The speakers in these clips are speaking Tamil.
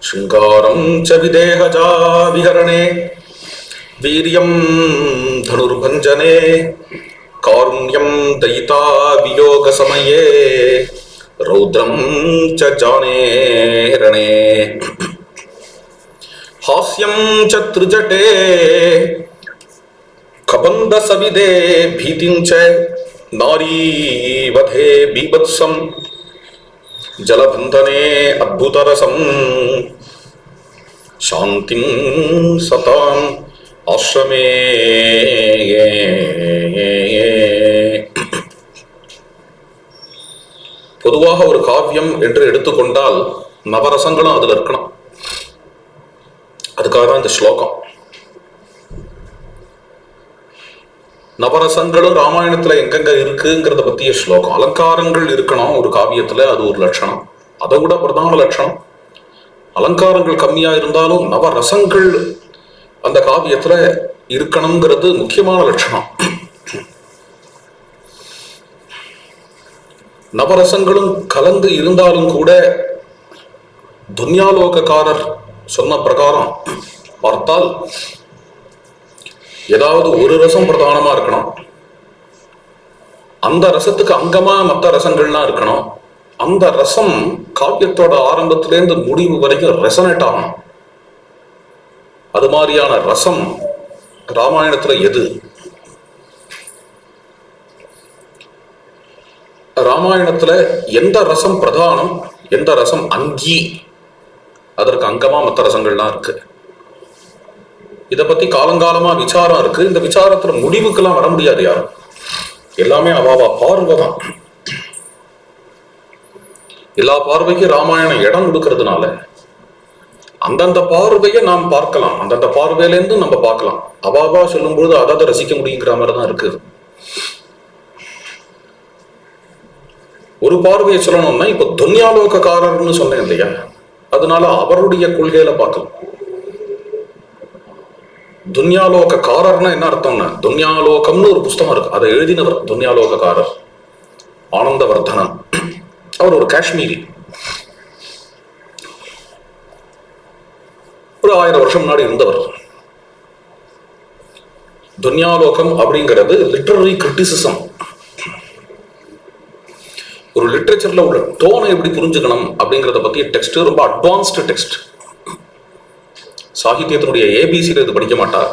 शृंगारं च विदेहजा विहरणे वीर्यं धनुर्भञ्जने कारुण्यं दयिता वियोग समये रौद्रं च जाने रणे हास्यं च त्रिजटे कबंध सविदे भीतिं च नारी वधे बीभत्सं जलबंधने अद्भुतरसं शांतिं सतां आश्रमे பொதுவாக ஒரு காவியம் என்று எடுத்துக்கொண்டால் நவரசங்களும் அதுல இருக்கணும். அதுக்காக தான் இந்த ஸ்லோகம். நவரசங்களும் ராமாயணத்துல எங்கெங்க இருக்குங்கிறத பத்திய ஸ்லோகம். அலங்காரங்கள் இருக்கணும் ஒரு காவியத்துல, அது ஒரு லட்சணம். அதை விட பிரதான லட்சணம் அலங்காரங்கள் கம்மியா இருந்தாலும் நவரசங்கள் அந்த காவியத்துல இருக்கணுங்கிறது முக்கியமான லட்சணம். நவரசங்களும் கலந்து இருந்தாலும் கூட துன்யாலோகக்காரர் சொன்ன பிரகாரம் பார்த்தால் ஏதாவது ஒரு ரசம் பிரதானமா இருக்கணும். அந்த ரசத்துக்கு அங்கமா மற்ற ரசங்கள்லாம் இருக்கணும். அந்த ரசம் காவியத்தோட ஆரம்பத்திலேருந்து முடிவு வரைக்கும் ரெசனேட் ஆகணும். அது மாதிரியான ரசம் ராமாயணத்துல எது? ராமாயணத்துல எந்த ரசம் பிரதானம், எந்த ரசம் அங்கி, அதற்கு அங்கமா மற்ற ரசங்கள்லாம் இருக்கு. இதை பத்தி காலங்காலமா விசாரம் இருக்கு. இந்த விசாரத்துல முடிவுக்கெல்லாம் வர முடியாது யாரும். எல்லாமே அவாவா பார்வை தான். எல்லா பார்வைக்கும் ராமாயணம் இடம் கொடுக்கறதுனால அந்தந்த பார்வையை நாம் பார்க்கலாம். அந்தந்த பார்வையிலேருந்து நம்ம பார்க்கலாம். அவாவா சொல்லும்போது அதை ரசிக்க முடியுங்கிற மாதிரி தான் இருக்குது. ஒரு பார்வையை சொல்லணும்னா இப்ப துன்யாலோகக்காரர்னு சொன்னேன் இல்லையா, அதனால அவருடைய கொள்கையில பார்க்கலாம். துன்யாலோகக்காரர்னா என்ன அர்த்தம்னா, துன்யாலோகம்னு ஒரு புஸ்தகம் இருக்கு, அதை எழுதினவர் துன்யாலோகக்காரர் ஆனந்தவர்தனன். அவர் ஒரு காஷ்மீரி. ஒரு 1000 வருஷம் முன்னாடி இருந்தவர். துன்யாலோகம் அப்படிங்கிறது லிட்டரரி கிரிட்டிசிசம். ஒரு லிட்ரேச்சர்ல உள்ள டோனை எப்படி புரிஞ்சுக்கணும் அப்படிங்கிறத பத்தி டெக்ஸ்ட் ரொம்ப அட்வான்ஸ்டு டெக்ஸ்ட். சாகித்யத்தினுடைய ஏபிசியில் இது படிக்க மாட்டார்.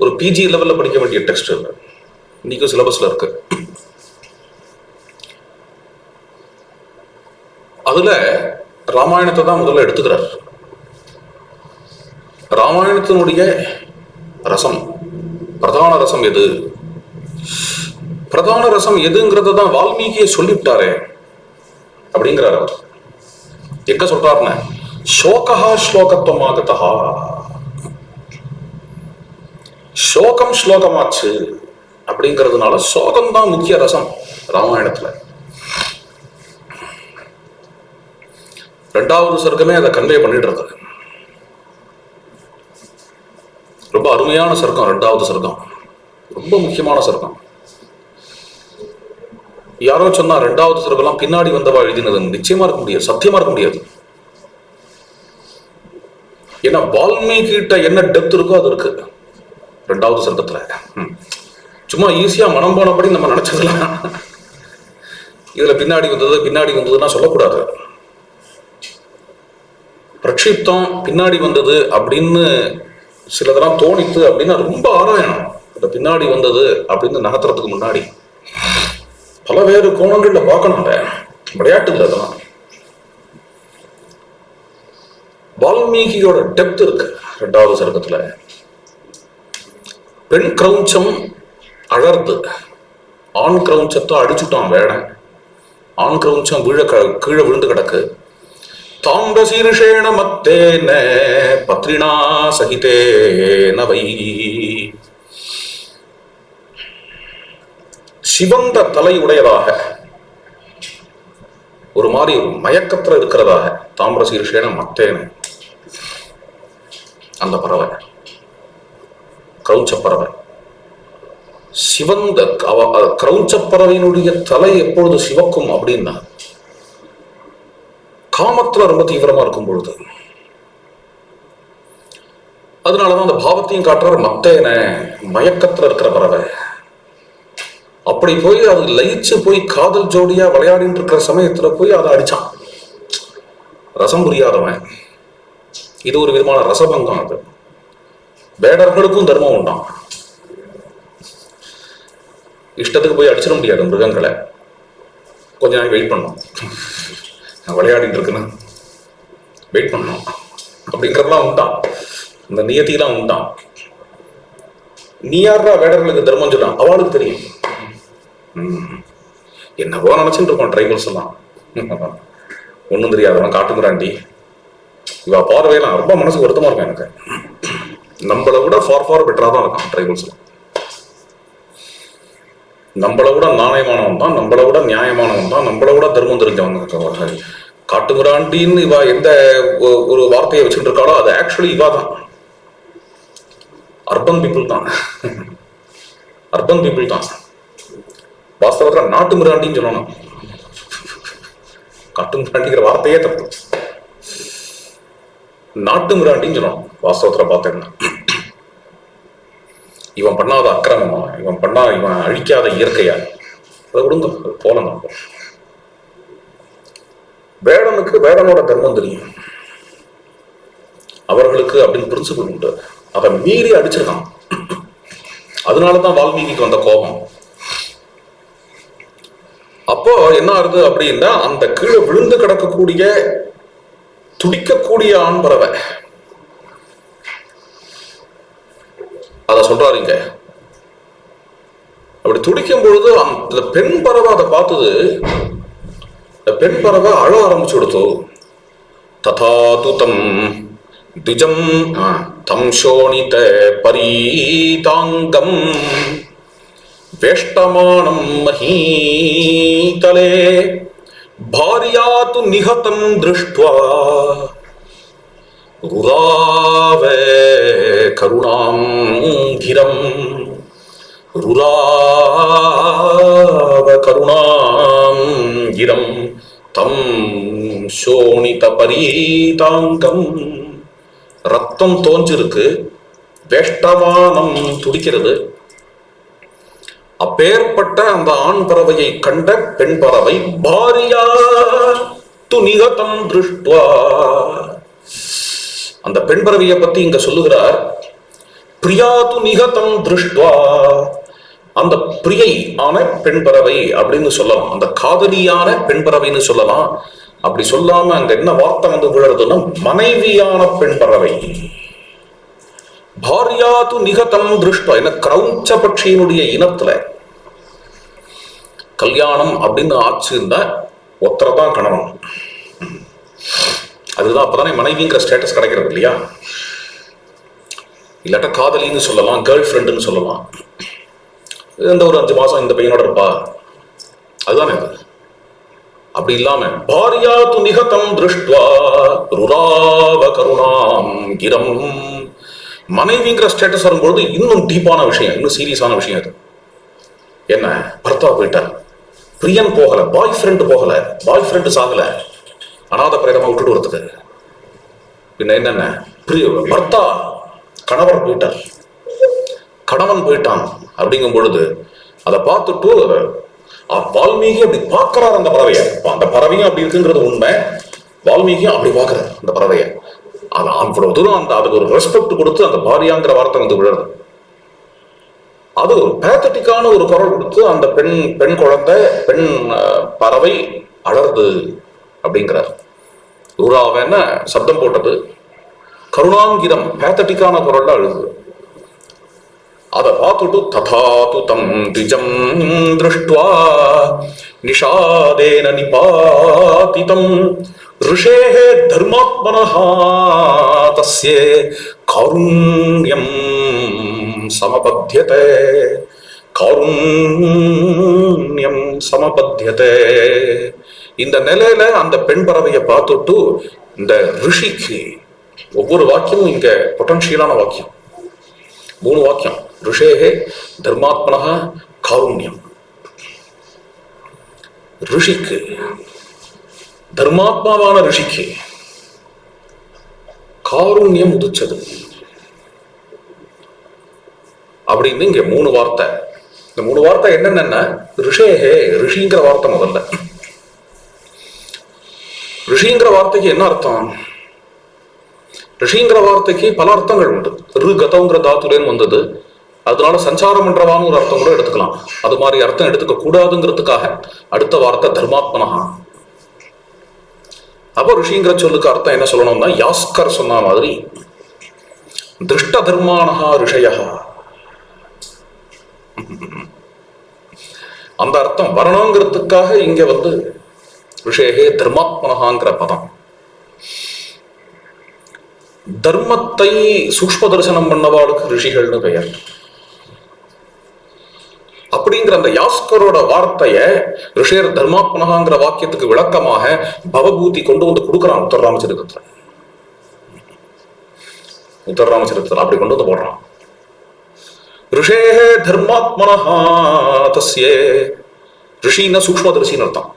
ஒரு பிஜி லெவல்ல படிக்க வேண்டிய டெக்ஸ்ட் இன்னைக்கும் சிலபஸ்ல இருக்கு. அதுல ராமாயணத்தை தான் முதல்ல எடுத்துக்கிறார். ராமாயணத்தினுடைய ரசம், பிரதான ரசம் எது, பிரதான ரசம் எதுங்கிறத தான் வால்மீகியை சொல்லிவிட்டாரே அப்படிங்கிறார் அவர். எங்க சொல்றாருன்னு, சோகா ஸ்லோகத்துவமாகதா, சோகம் ஸ்லோகமாச்சு அப்படிங்கிறதுனால சோகம் தான் முக்கிய ரசம் ராமாயணத்துல. 2வது சர்க்கமே அதை கன்வே பண்ணிடுறது. ரொம்ப அருமையான சர்க்கம் 2வது சர்க்கம், ரொம்ப முக்கியமான சர்க்கம். யாரோ சொன்னா 2வது சர்க்கம்லாம் பின்னாடி வந்தவா எழுதினது, நிச்சயமா இருக்க முடியாது, சத்தியமா இருக்க முடியாது. ஏன்னா வால்மீகி கிட்ட என்ன டெப்த் இருக்கோ அது இருக்கு 2வது சர்க்கத்துல. சும்மா ஈஸியா மனம் போனபடி நம்ம நினைச்சதெல்லாம் இதுல பின்னாடி வந்ததுன்னா சொல்லக்கூடாது. பிரக்ஷிப்தம் பின்னாடி வந்தது அப்படின்னு சிலதெல்லாம் தோணித்து அப்படின்னா ரொம்ப ஆராயணும். இந்த பின்னாடி வந்தது அப்படின்னு நகர்த்துறதுக்கு முன்னாடி பலவேறு கோணங்கள்ல பார்க்கணும். விளையாட்டு இல்லை அதெல்லாம். வால்மீகியோட டெப்த் இருக்கு 2வது சர்க்கத்துல. பெண் கிரௌஞ்சம் அழர்து, ஆண் கிரௌஞ்சத்தை அடிச்சுட்டான் வேடன். ஆண் கிரௌஞ்சம் கீழே விழுந்து கிடக்கு. தாம்பசீர்ஷேண மத்தேன பத்ரிணா சகிதேன வை, சிவந்த தலை உடையதாக, ஒரு மாதிரி மயக்கத்துல இருக்கிறதாக. தாம்பரசீர்ஷேன மத்தேன, அந்த பறவை கிரௌஞ்ச பறவை சிவந்த. கிரௌஞ்ச பறவையினுடைய தலை எப்பொழுது சிவக்கும் அப்படின்னா காமத்துல ரொம்ப தீவிரமா இருக்கும் பொழுது. அதனாலதான் அந்த பாவத்தையும் காட்டுறாரு. மத்தேன மயக்கத்துல இருக்கிற பறவை. அப்படி போய் அது லயிச்சு போய் காதல் ஜோடியா விளையாடிட்டு இருக்கிற சமயத்துல போய் அதை அடிச்சான். ரசம் புரியாதவன். இது ஒரு விதமான ரசபங்கம். அது வேடர்களுக்கும் தர்மம் உண்டான். இஷ்டத்துக்கு போய் அடிச்சிட முடியாது மிருகங்களை. கொஞ்ச நாள் வெயிட் பண்ணணும். நான் விளையாடிட்டு இருக்குன்னு வெயிட் பண்ணணும் அப்படிங்கிறதுலாம் உண்டான். இந்த நியத்திலாம் உண்டான். நீ யாரா வேடர்களுக்கு தர்மம் சொன்னான்? அவளுக்கு தெரியும். என்னவோ நினைச்சுட்டு இருக்கோம் ட்ரைபல்ஸ் எல்லாம். ஒன்றும் தெரியாதவன் காட்டுங்கிறாண்டி. இவ பார்வையெல்லாம் ரொம்ப மனசுக்கு வருத்தமா இருக்கும் எனக்கு. நம்மளை விட ஃபார் பெட்டரா தான் இருக்கான் ட்ரைபல்ஸ். நம்மளை விட நாணயமானவன் தான், நம்மளை விட நியாயமானவன் தான், நம்மளை விட தர்மம் தெரிஞ்சவன். காட்டுமிராண்டின்னு இவா எந்த ஒரு வார்த்தையை வச்சுட்டு இருக்காளோ அது ஆக்சுவலி இவா தான். அர்பன் பீப்புள் தான். அர்பன் பீப்புள் தான். வாஸ்தவத்தில் நாட்டு மிராண்டின்னு சொல்லணும். காட்டு மிராண்டிங்கிற வார்த்தையே தப்பு. நாட்டு மிராண்டின்னு சொல்லணும் வாஸ்தவத்தில் பார்த்தேன்னா. இவன் பண்ணாத அக்கிரமமா, இவன் அழிக்காத இயற்கையா, அதை விடுங்க, அது போல நம்ம. வேடனுக்கு வேடனோட தர்மம் தெரியும். அவர்களுக்கு அப்படின்னு பிரின்சிபல் உண்டு. அதை மீறி அடிச்சிருக்கான். அதனாலதான் வால்மீகிக்கு வந்த கோபம். அப்போ என்ன ஆகுது அப்படின்னா, அந்த கீழே விழுந்து கிடக்கக்கூடிய துடிக்கக்கூடிய ஆண் பறவை அத சொல்றாரு இங்க. அப்படி துடிக்கும் பொழுது அந்த பெண் பறவை அதை பார்த்தது. இந்த பெண் பறவை அழ ஆரம்பிச்சு கொடுத்து, ததாது தம் திஜம் தம் சோணித பரீதாங்கம் வேஷ்டமானம் மஹீதலே பாரியாது நிஹதம் திருஷ்ட்வா ருராவே கருணாம் கிரம் ருராவ கருணாம் கிரம் தம் சோணித பரீதாங்கம். ரத்தம் தோஞ்சிருக்கு, வேஷ்டமானம் துடிக்கிறது. அப்பேற்பட்ட அந்த ஆண் பறவையை கண்ட பெண் பறவை பாரியா து நிகதம் திருஷ்ட்வா. அந்த பெண் பறவையை பத்தி இங்க சொல்லுகிறார். பிரியாது நிகதம் திருஷ்ட்வா. அந்த பிரியை ஆன பெண் பறவை அப்படின்னு சொல்லலாம், அந்த காதலியான பெண் பறவைன்னு சொல்லலாம். அப்படி சொல்லாம அங்க என்ன வார்த்தை வந்து விழுறதுன்னா, மனைவியான பெண் பறவை. பாரியாது நிகதம் திருஷ்ட்வா. என்ன கிரௌஞ்ச பட்சியினுடைய இனத்துல கல்யாணம் அப்படின்னு ஆச்சுன்னா ஒத்தரதான் கணவன். அதுதான் அப்பதானே மனைவிங்கிற ஸ்டேட்டஸ் கிடைக்கிறது இல்லையா? இல்லாட்ட காதலின்னு சொல்லலாம், கேர்ள் ஃப்ரெண்டுன்னு சொல்லலாம். இந்த ஒரு 5 மாசம் இந்த பையனோட இருப்பா, அதுதானே அது. அப்படி இல்லாம பாரியாது நிகதம் திருஷ்ட்வா ருராவ கருணாம் கிரம். மனைவிங்கிற ஸ்டேட்டஸ் வரும்பொழுது இன்னும் டீப்பான விஷயம், இன்னும் சீரியஸான விஷயம் அது. என்ன, பர்த்தா போயிட்டார், பிரியன் போகல, பாய் ஃப்ரெண்டு போகல, பாய் ஃப்ரெண்டு சாகல, அநாத பிரேதமா விட்டுட்டு வரதுக்கு. பின்ன என்னென்ன, பர்த்தா கணவர் போயிட்டார், கணவன் போயிட்டான். அப்படிங்கும் பொழுது அதை பார்த்துட்டு வால்மீகி அப்படி பார்க்கிறார் அந்த பறவைய. அந்த பறவையும் அப்படி இருக்குங்கிறது உண்மை, வால்மீகியும் அப்படி பார்க்கிறார் அந்த பறவைய. அவ்வளவு தூரம் அந்த அதுக்கு ஒரு ரெஸ்பெக்ட் கொடுத்து அந்த பாரியாங்கிற வார்த்தை வந்து விழுறது. அது ஒரு பேத்தட்டிக்கான ஒரு குரல் கொடுத்து அந்த பெண் குழந்தை, பெண் பறவை அலறுது அப்படிங்கிறார். ரூராவன சப்தம் போட்டது, கருணாங்கிரம் பேத்தட்டிக்கான குரல்ல அழுது. அதை பார்த்துட்டு ததாது தம் திஜம் திருஷ்ட்வா நிஷாதேன நிபாதிதம் ऋषेः धर्मात्मनः तस्ये कारुण्यं समपद्यते. காருண்யம் சமபத்தியதே. இந்த நிலையில அந்த பெண் பறவையை பார்த்துட்டு இந்த ரிஷிக்கு, ஒவ்வொரு வாக்கியமும் இங்க பொட்டன்ஷியலான வாக்கியம், 3 வாக்கியம். ரிஷேஹே தர்மாத்மனஹ காருண்யம். ரிஷிக்கு, தர்மாத்மாவான ரிஷிக்கு காருண்யம் உதிச்சது. அப்படின்னு இங்க 3 வார்த்தை. இந்த 3 வார்த்தை என்னென்ன? ரிஷேஹே, ரிஷிங்கிற வார்த்தை முதல்ல. ரிஷிங்கிற வார்த்தைக்கு என்ன அர்த்தம்? ரிஷிங்கிற வார்த்தைக்கு பல அர்த்தங்கள் உண்டு. கதவுங்கிற தாத்துலேன்னு வந்தது, அதனால சஞ்சாரம் பண்றவான்னு ஒரு அர்த்தம் கூட எடுத்துக்கலாம். அது மாதிரி அர்த்தம் எடுத்துக்க கூடாதுங்கிறதுக்காக அடுத்த வார்த்தை தர்மாத்மனஹா. அப்போ ரிஷிங்கிற சொல்லுக்கு அர்த்தம் என்ன சொல்லணும்னா, யாஸ்கர் சொன்ன மாதிரி திருஷ்ட தர்மானஹா ரிஷயா, அந்த அர்த்தம் வரணுங்கிறதுக்காக இங்க வந்து ரிஷேகே தர்மாத்மனஹாங்கிற பதம். தர்மத்தை சூக்ஷ்ம தரிசனம் பண்ணவாளுக்கு ரிஷிகள்னு பெயர். அப்படிங்கிற அந்த யாஸ்கரோட வார்த்தைய ரிஷேர் தர்மாத்மனஹாங்கிற வாக்கியத்துக்கு விளக்கமாக பவபூதி கொண்டு வந்து கொடுக்குறான் உத்தரராமச்சரிதத்துல. உத்தரராமச்சரிதத்துல அப்படி கொண்டு வந்து போடுறான். ரிஷேஹே தர்மாத்மனஹா தஸ்யே. ரிஷின்னா சூக்ஷ்மதரிசின்னு அர்த்தம்.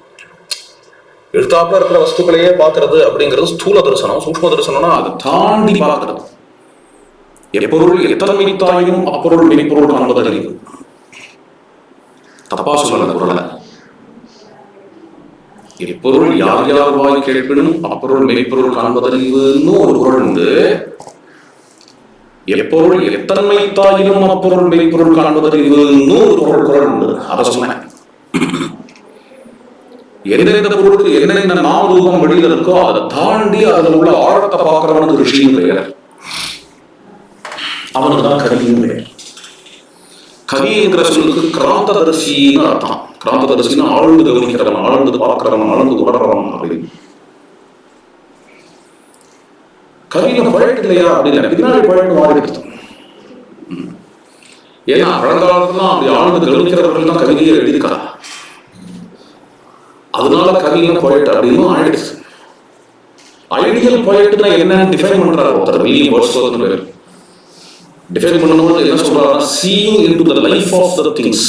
எழுத்தாப்புல இருக்கிற வஸ்துக்களையே பார்க்கறது அப்படிங்கிறது ஸ்தூல தரிசனம். சூக்ஷ்ம தரிசனம்னா அதை தாண்டி பார்க்கறது. எப்பொருள் எத்தன்மைத்தாயும் அப்பொருள் மெய்ப்பொருள் காண்பது அறிவு. தப்பா சொல்லல குரல. எப்பொருள் யார் யார் வாய் கேட்பினும் அப்பொருள் மெய்ப்பொருள் காண்பதறிவுன்னு ஒரு குரல் உண்டு. எப்பொருள் எத்தன்மைத்தாயிலும் அப்பொருள் மெய்ப்பொருள் காண்பதறிவுன்னு ஒரு குரல் உண்டு. அதை சொன்னேன். எந்தெந்த பொருளுக்கு என்னென்ன நாம ரூபம் வெளியில இருக்கோ அதை தாண்டி அதில் உள்ள ஆழத்தை பார்க்கிறவனுக்கு ரிஷின்னு பெயர். அவனுக்கு தான் கவின்னு பெயர். கவிங்கிற சொல்லுக்கு கிராந்ததரிசின்னு அர்த்தம். கிராந்ததரிசின்னு ஆழ்ந்து கவனிக்கிறவன், ஆழ்ந்து பார்க்கிறவன், ஆழ்ந்து உணர்றவன் அப்படின்னு. கவியில பழட்டு இல்லையா அப்படின்னு பின்னாடி பழட்டு மாறிடுது. ஏன்னா பழங்காலத்துல அப்படி ஆழ்ந்து கவனிக்கிறவர்கள் தான் கவிதையை எழுதியிருக்காங்க. அதனால கவிஞர் போயிட்டு அப்படின்னு ஆயிடுச்சு. ஐடியல் போயிட்டுனா என்ன டிஃபைன் பண்றாரு ஒருத்தர், வில்லியம் வேர்ட்ஸ்வொர்த் பேர். டிஃபைன் பண்ணும்போது என்ன சொல்றாருன்னா, seeing into the life of the things.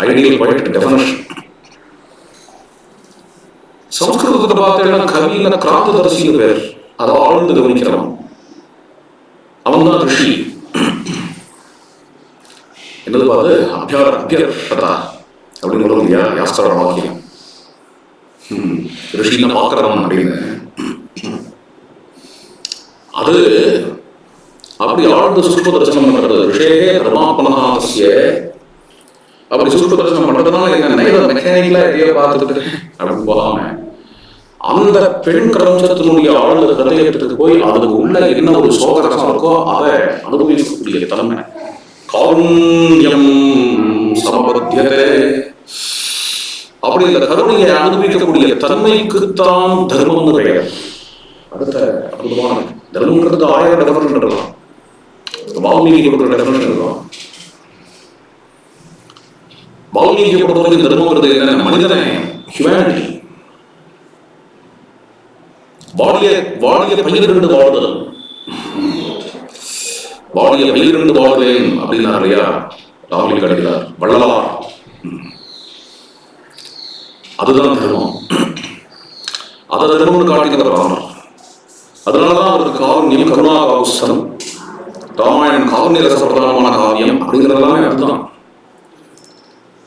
Ideal poet definition. சமஸ்கிருதத்தை பார்த்தீங்கன்னா கவியில கிராந்ததரிசின்னு பேர். அதை ஆழ்ந்து கவனிக்கிறவன், அவன் தான் ரிஷி. என்னது பார்த்து அபியர்த்தா அப்படின்னு சொல்லுவோம் இல்லையா, யாஸ்கரோட வாக்கியம். ரிஷின்னு பார்க்கிறவன் அப்படின்னு. அது அப்படி ஆழ்ந்து சூக்ஷ்ம தரிசனம் பண்றது. ரிஷேகே தர்மாத்மனஹாஸ்ய. அப்படி சூக்ஷ்ம தரிசனம் பண்றதுனால என்ன, மெக்கானிக்கலா எதையோ பார்த்துட்டு அப்படின்னு போகாம அந்த பெண் கிரமத்தினுடைய ஆழ்ந்த ஹிருதயத்துக்கு போய் அதுக்கு உள்ள என்ன ஒரு சோகரசம் இருக்கோ அதை அனுபவிக்கக்கூடிய தன்மை. காருண்யம் சம்பத்தியதே. அப்படி இந்த கருணையை அனுபவிக்கக்கூடிய தன்மைக்குத்தான் தர்மம்னு பெயர். அடுத்த அற்புதமான தர்மங்கிறது 1000 டெஃபினிஷன் இருக்கலாம். வால்மீகி கொடுக்குற டெஃபினிஷன் இருக்கலாம். வால்மீகி பொறுத்தவரைக்கும் தர்மங்கிறது என்ன, மனிதனை ஹியூமனிட்டி. வாழிய பயிரிருந்து வாழ்தல். வாழிய பயிரிருந்து வாழ்வேன் அப்படின்னா இல்லையா ராமலி கிடைக்கிறார் வள்ளலார். அதுதான் தர்மம். அதை தர்மம்னு காட்டினவர் ராமர். அதனாலதான் அவருக்கு காருண்யம் கருணா காவுஸ்தம், ராமாயணம் காருண்ய ரசப்பிரதானமான காவியம் அப்படிங்கிறதெல்லாமே அதுதான்.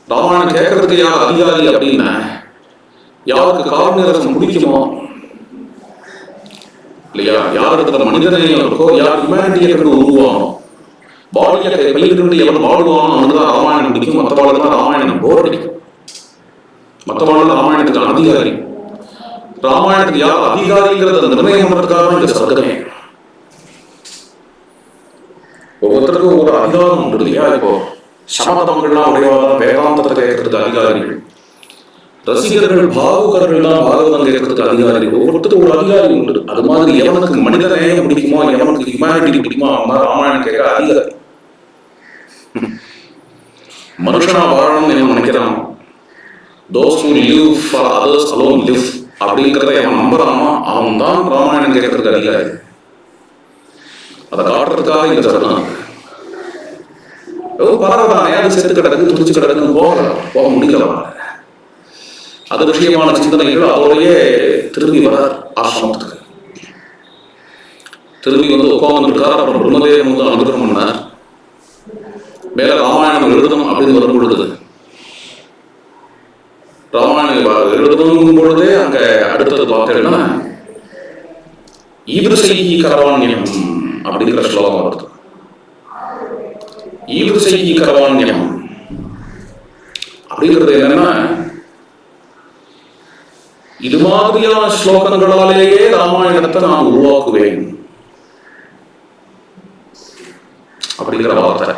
ராமாயணம் கேட்கறதுக்கு யார் அதிகாரி அப்படின்னா, யாருக்கு காருண்ய ரசம் பிடிக்குமோ இல்லையா, யார் இடத்துல மனிதநேயம் இருக்கோ, யார் ஹியூமனிட்டியை கண்டு உருவானோ, பாடியை பயிரிட்டு எவன் வாடுவானோ அவனுதான் ராமாயணம் பிடிக்கும். மற்றவாளுக்கு ராமாயணம் போர் அடிக்கும். மற்றவாள் ராமாயணத்துக்கு அதிகாரி. ராமாயணத்துக்கு யார் அதிகாரிங்கிறது அந்த நிர்ணயம் பண்றதுக்காக இந்த சர்க்கமே. ஒவ்வொருத்தருக்கும் ஒரு அதிகாரம் உண்டு இல்லையா. இப்போ சமதமங்கள்லாம் உடையவாதான் வேதாந்தத்தை கேட்கறதுக்கு அதிகாரிகள், ரசிகர்கள் பாகுகர்கள்லாம் பாகவதம் கேட்கறதுக்கு அதிகாரிகள். ஒவ்வொருத்தருக்கு ஒரு அதிகாரி உண்டு. அது மாதிரி எவனுக்கு மனிதநேயம் பிடிக்குமோ, எவனுக்கு ஹியூமனிட்டி பிடிக்குமோ அவன் ராமாயணம் கேட்க அதிகாரி. மனுஷனா வாழணும்னு என்ன நினைக்கிறான், those who live for others alone live அப்படிங்கிறத அவன் நம்புறானோ அவன் தான் ராமாயணம் கேட்கறதுக்கு அதிகாரி. அதை காட்டுறதுக்காக இந்த சரணம் பரவாயில்ல, அது செத்து கிடக்கு துடிச்சு கிடக்குன்னு போக முடியல. அது விஷயமான சிந்தனைகள் அதோடையே திரும்பி வரார் ஆசிரமத்துக்கு. திரும்பி வந்து உட்கார்ந்துருக்கார். அப்புறம் பிரம்மதேவன் வந்து அனுகிரகம் பண்ணார். மேல ராமாயணம் எழுதணும் அப்படின்னு வரும் பொழுது, ராமாயணம் எழுதணும் பொழுதே அங்க அடுத்தது பார்த்தீங்கன்னா ஈவிருசைகி கரவாண்யம் அப்படிங்கிற ஸ்லோகம் வருது. ஈவிருசைகி கரவாண்யம் அப்படிங்கிறது என்னன்னா, இது மாதிரியான ஸ்லோகங்களாலேயே ராமாயணத்தை நான் உருவாக்குவேன் அப்படிங்கிற வார்த்தை.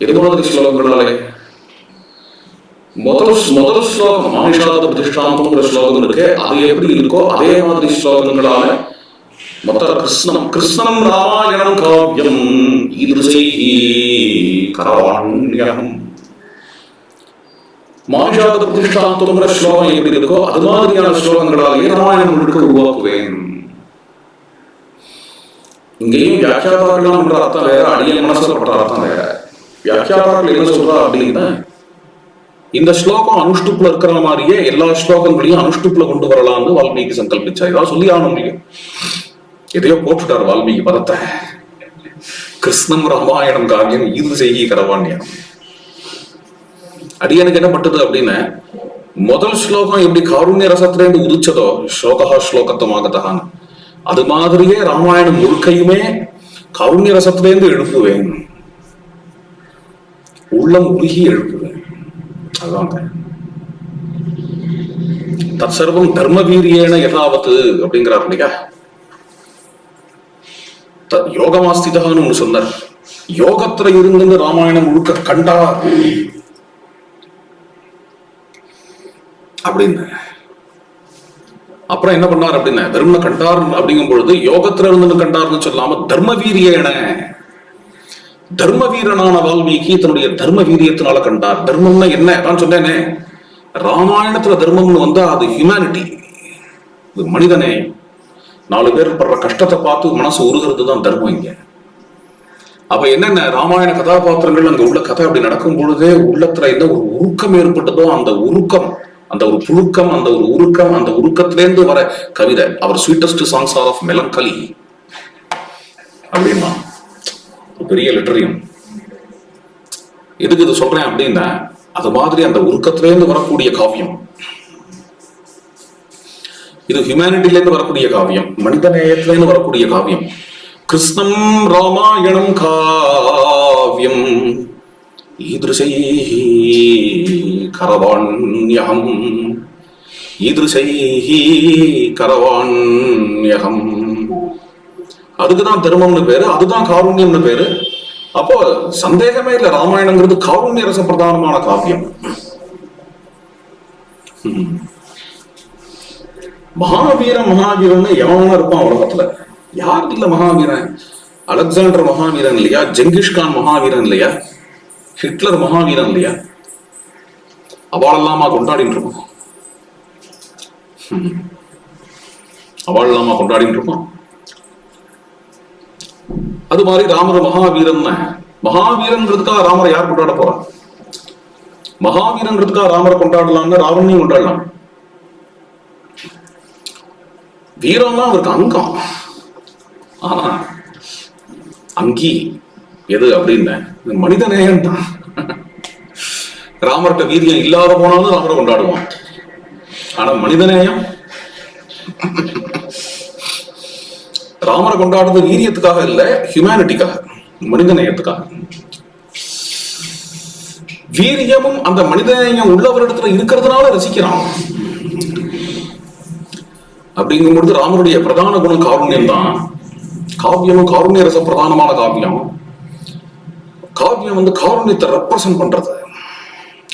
இது மாதிரி ஸ்லோகங்களாலே முதல் ஸ்லோகம் மானிஷாத பிரதிஷ்டாந்தம்ங்கிற ஸ்லோகம் இருக்கு. அது எப்படி இருக்கோ அதே மாதிரி ஸ்லோகங்களால மொத்த கிருஷ்ணம் ராமாயணம் காவியம் ஈதுசைஹி கரவாண்யம். மானிஷாத பிரதிஷ்டாந்தம்ங்கிற ஸ்லோகம் எப்படி இருக்கோ அது மாதிரியான ஸ்லோகங்களாலே ராமாயணம் முழுக்க உருவாக்குவேன். இங்கேயும் வியாக்கியாதாரர்கள் அர்த்தம் வேற, அடிய மனசுல பட்ட அர்த்தம் வேற. வியாக்கியாதாரர்கள் என்ன சொல்றா அப்படின்னா, இந்த ஸ்லோகம் அனுஷ்டுப்புல இருக்கிற மாதிரியே எல்லா ஸ்லோகங்களையும் அனுஷ்டுப்புல கொண்டு வரலாம்னு வால்மீகி சங்கல்பிச்சா. இதான் சொல்லி ஆன முடியும். எதையோ போட்டுட்டார் வால்மீகி பதத்தை. கிருஷ்ணம் ராமாயணம் காவியம் ஈதுசைஹி கரவாண்யம். அடியனுக்கு என்ன பட்டது அப்படின்னா, முதல் ஸ்லோகம் எப்படி காருண்ய ரசத்திலேருந்து உதிச்சதோ ஸ்லோகா ஸ்லோகத்தமாகத்தான், அது மாதிரியே ராமாயணம் முழுக்கையுமே காருண்ய ரசத்திலேருந்து எழுப்புவேன், உள்ளம் உருகி எழுப்புவேன். அதாங்க தற்சர்வம் தர்ம வீரியேன யதாவத்து அப்படிங்கிறார் இல்லையா. யோகமாஸ்திதான்னு ஒண்ணு சொன்னார். யோகத்துல இருந்து ராமாயணம் முழுக்க கண்டார் அப்படின்னு. அப்புறம் என்ன பண்ணார் அப்படின்னா, தர்ம கண்டார் அப்படிங்கும் பொழுது யோகத்துல இருந்து கண்டார்னு சொல்லாம தர்ம வீரியேன, தர்ம வீரனான வால்மீகி தன்னுடைய தர்ம வீரியத்தினால கண்டார். தர்மம்னா என்ன நான் சொன்னேனே, ராமாயணத்துல தர்மம்னு வந்தா அது ஹியூமனிட்டி, இது மனிதனே. 4 பேர் படுற கஷ்டத்தை பார்த்து மனசு உருகிறது தான் தர்மம் இங்க. அப்ப என்னென்ன ராமாயண கதாபாத்திரங்கள் அங்க உள்ள கதை அப்படி நடக்கும் பொழுதே உள்ளத்துல என்ன ஒரு உருக்கம் ஏற்பட்டதோ, அந்த உருக்கம், அந்த ஒரு புழுக்கம், அந்த ஒரு உருக்கம், அந்த உருக்கத்திலேருந்து வர கவிதை. அவர் ஸ்வீட்டஸ்ட் சாங்ஸ் ஆர் ஆஃப் மெலங்கலி அப்படின்னா பெரிய லிட்டரியம். எதுக்கு இது சொல்றேன் அப்படின்னா, அது மாதிரி அந்த உருக்கத்திலேருந்து வரக்கூடிய காவியம், இது ஹியூமனிட்டிலேருந்து வரக்கூடிய காவியம், மனிதநேயத்திலேருந்து வரக்கூடிய காவியம். கிருஷ்ணம் ராமாயணம் காவியம் ஈதுசைஹி கரவாண்யம், ஈதுசைஹி கரவாண்யம். அதுக்குதான் தர்மம்னு பேரு, அதுதான் காருண்யம்னு பேரு. அப்போ சந்தேகமே இல்லை, ராமாயணங்கிறது காருண்ய ரச பிரதானமான காவியம். மகாவீரன் எவனா இருப்பான் உலகத்துல? யார் இல்ல மகாவீரன்? அலெக்சாண்டர் மகாவீரன் இல்லையா? ஜெங்கிஷ்கான் மகாவீரன் இல்லையா? ஹிட்லர் மகாவீரன் இல்லையா? அவளெல்லாமா கொண்டாடிட்டு இருக்கோம், அவளெல்லாமா கொண்டாடிட்டு இருக்கோம். அது மாதிரி ராமர் மகாவீரன். மகாவீரன்றதுக்காக ராமரை யார் கொண்டாட போறா? மகாவீரன்றதுக்காக ராமரை கொண்டாடலாம்னு ராவணையும் கொண்டாடலாம். வீரம்னா அவருக்கு அங்கம். ஆனா அங்கி எது அப்படின்னு மனிதநேயம் தான். ராமர்கிட்ட வீரியம் இல்லாத போனாலும் ராமரை கொண்டாடுவான். ஆனா மனிதநேயம், ராமரை கொண்டாடுறது வீரியத்துக்காக இல்ல, ஹியூமனிட்டிக்காக, மனிதநேயத்துக்காக. வீரியமும் அந்த மனிதநேயம் உள்ளவரிடத்துல இருக்கிறதுனால ரசிக்கிறான். அப்படிங்கும் பொழுது ராமருடைய பிரதான குணம் காருண்யம் தான். காவியமும் காருண்ய ரச பிரதானமான காவியம். காவியம் வந்து காருண்யத்தை ரெப்ரசன்ட் பண்றது,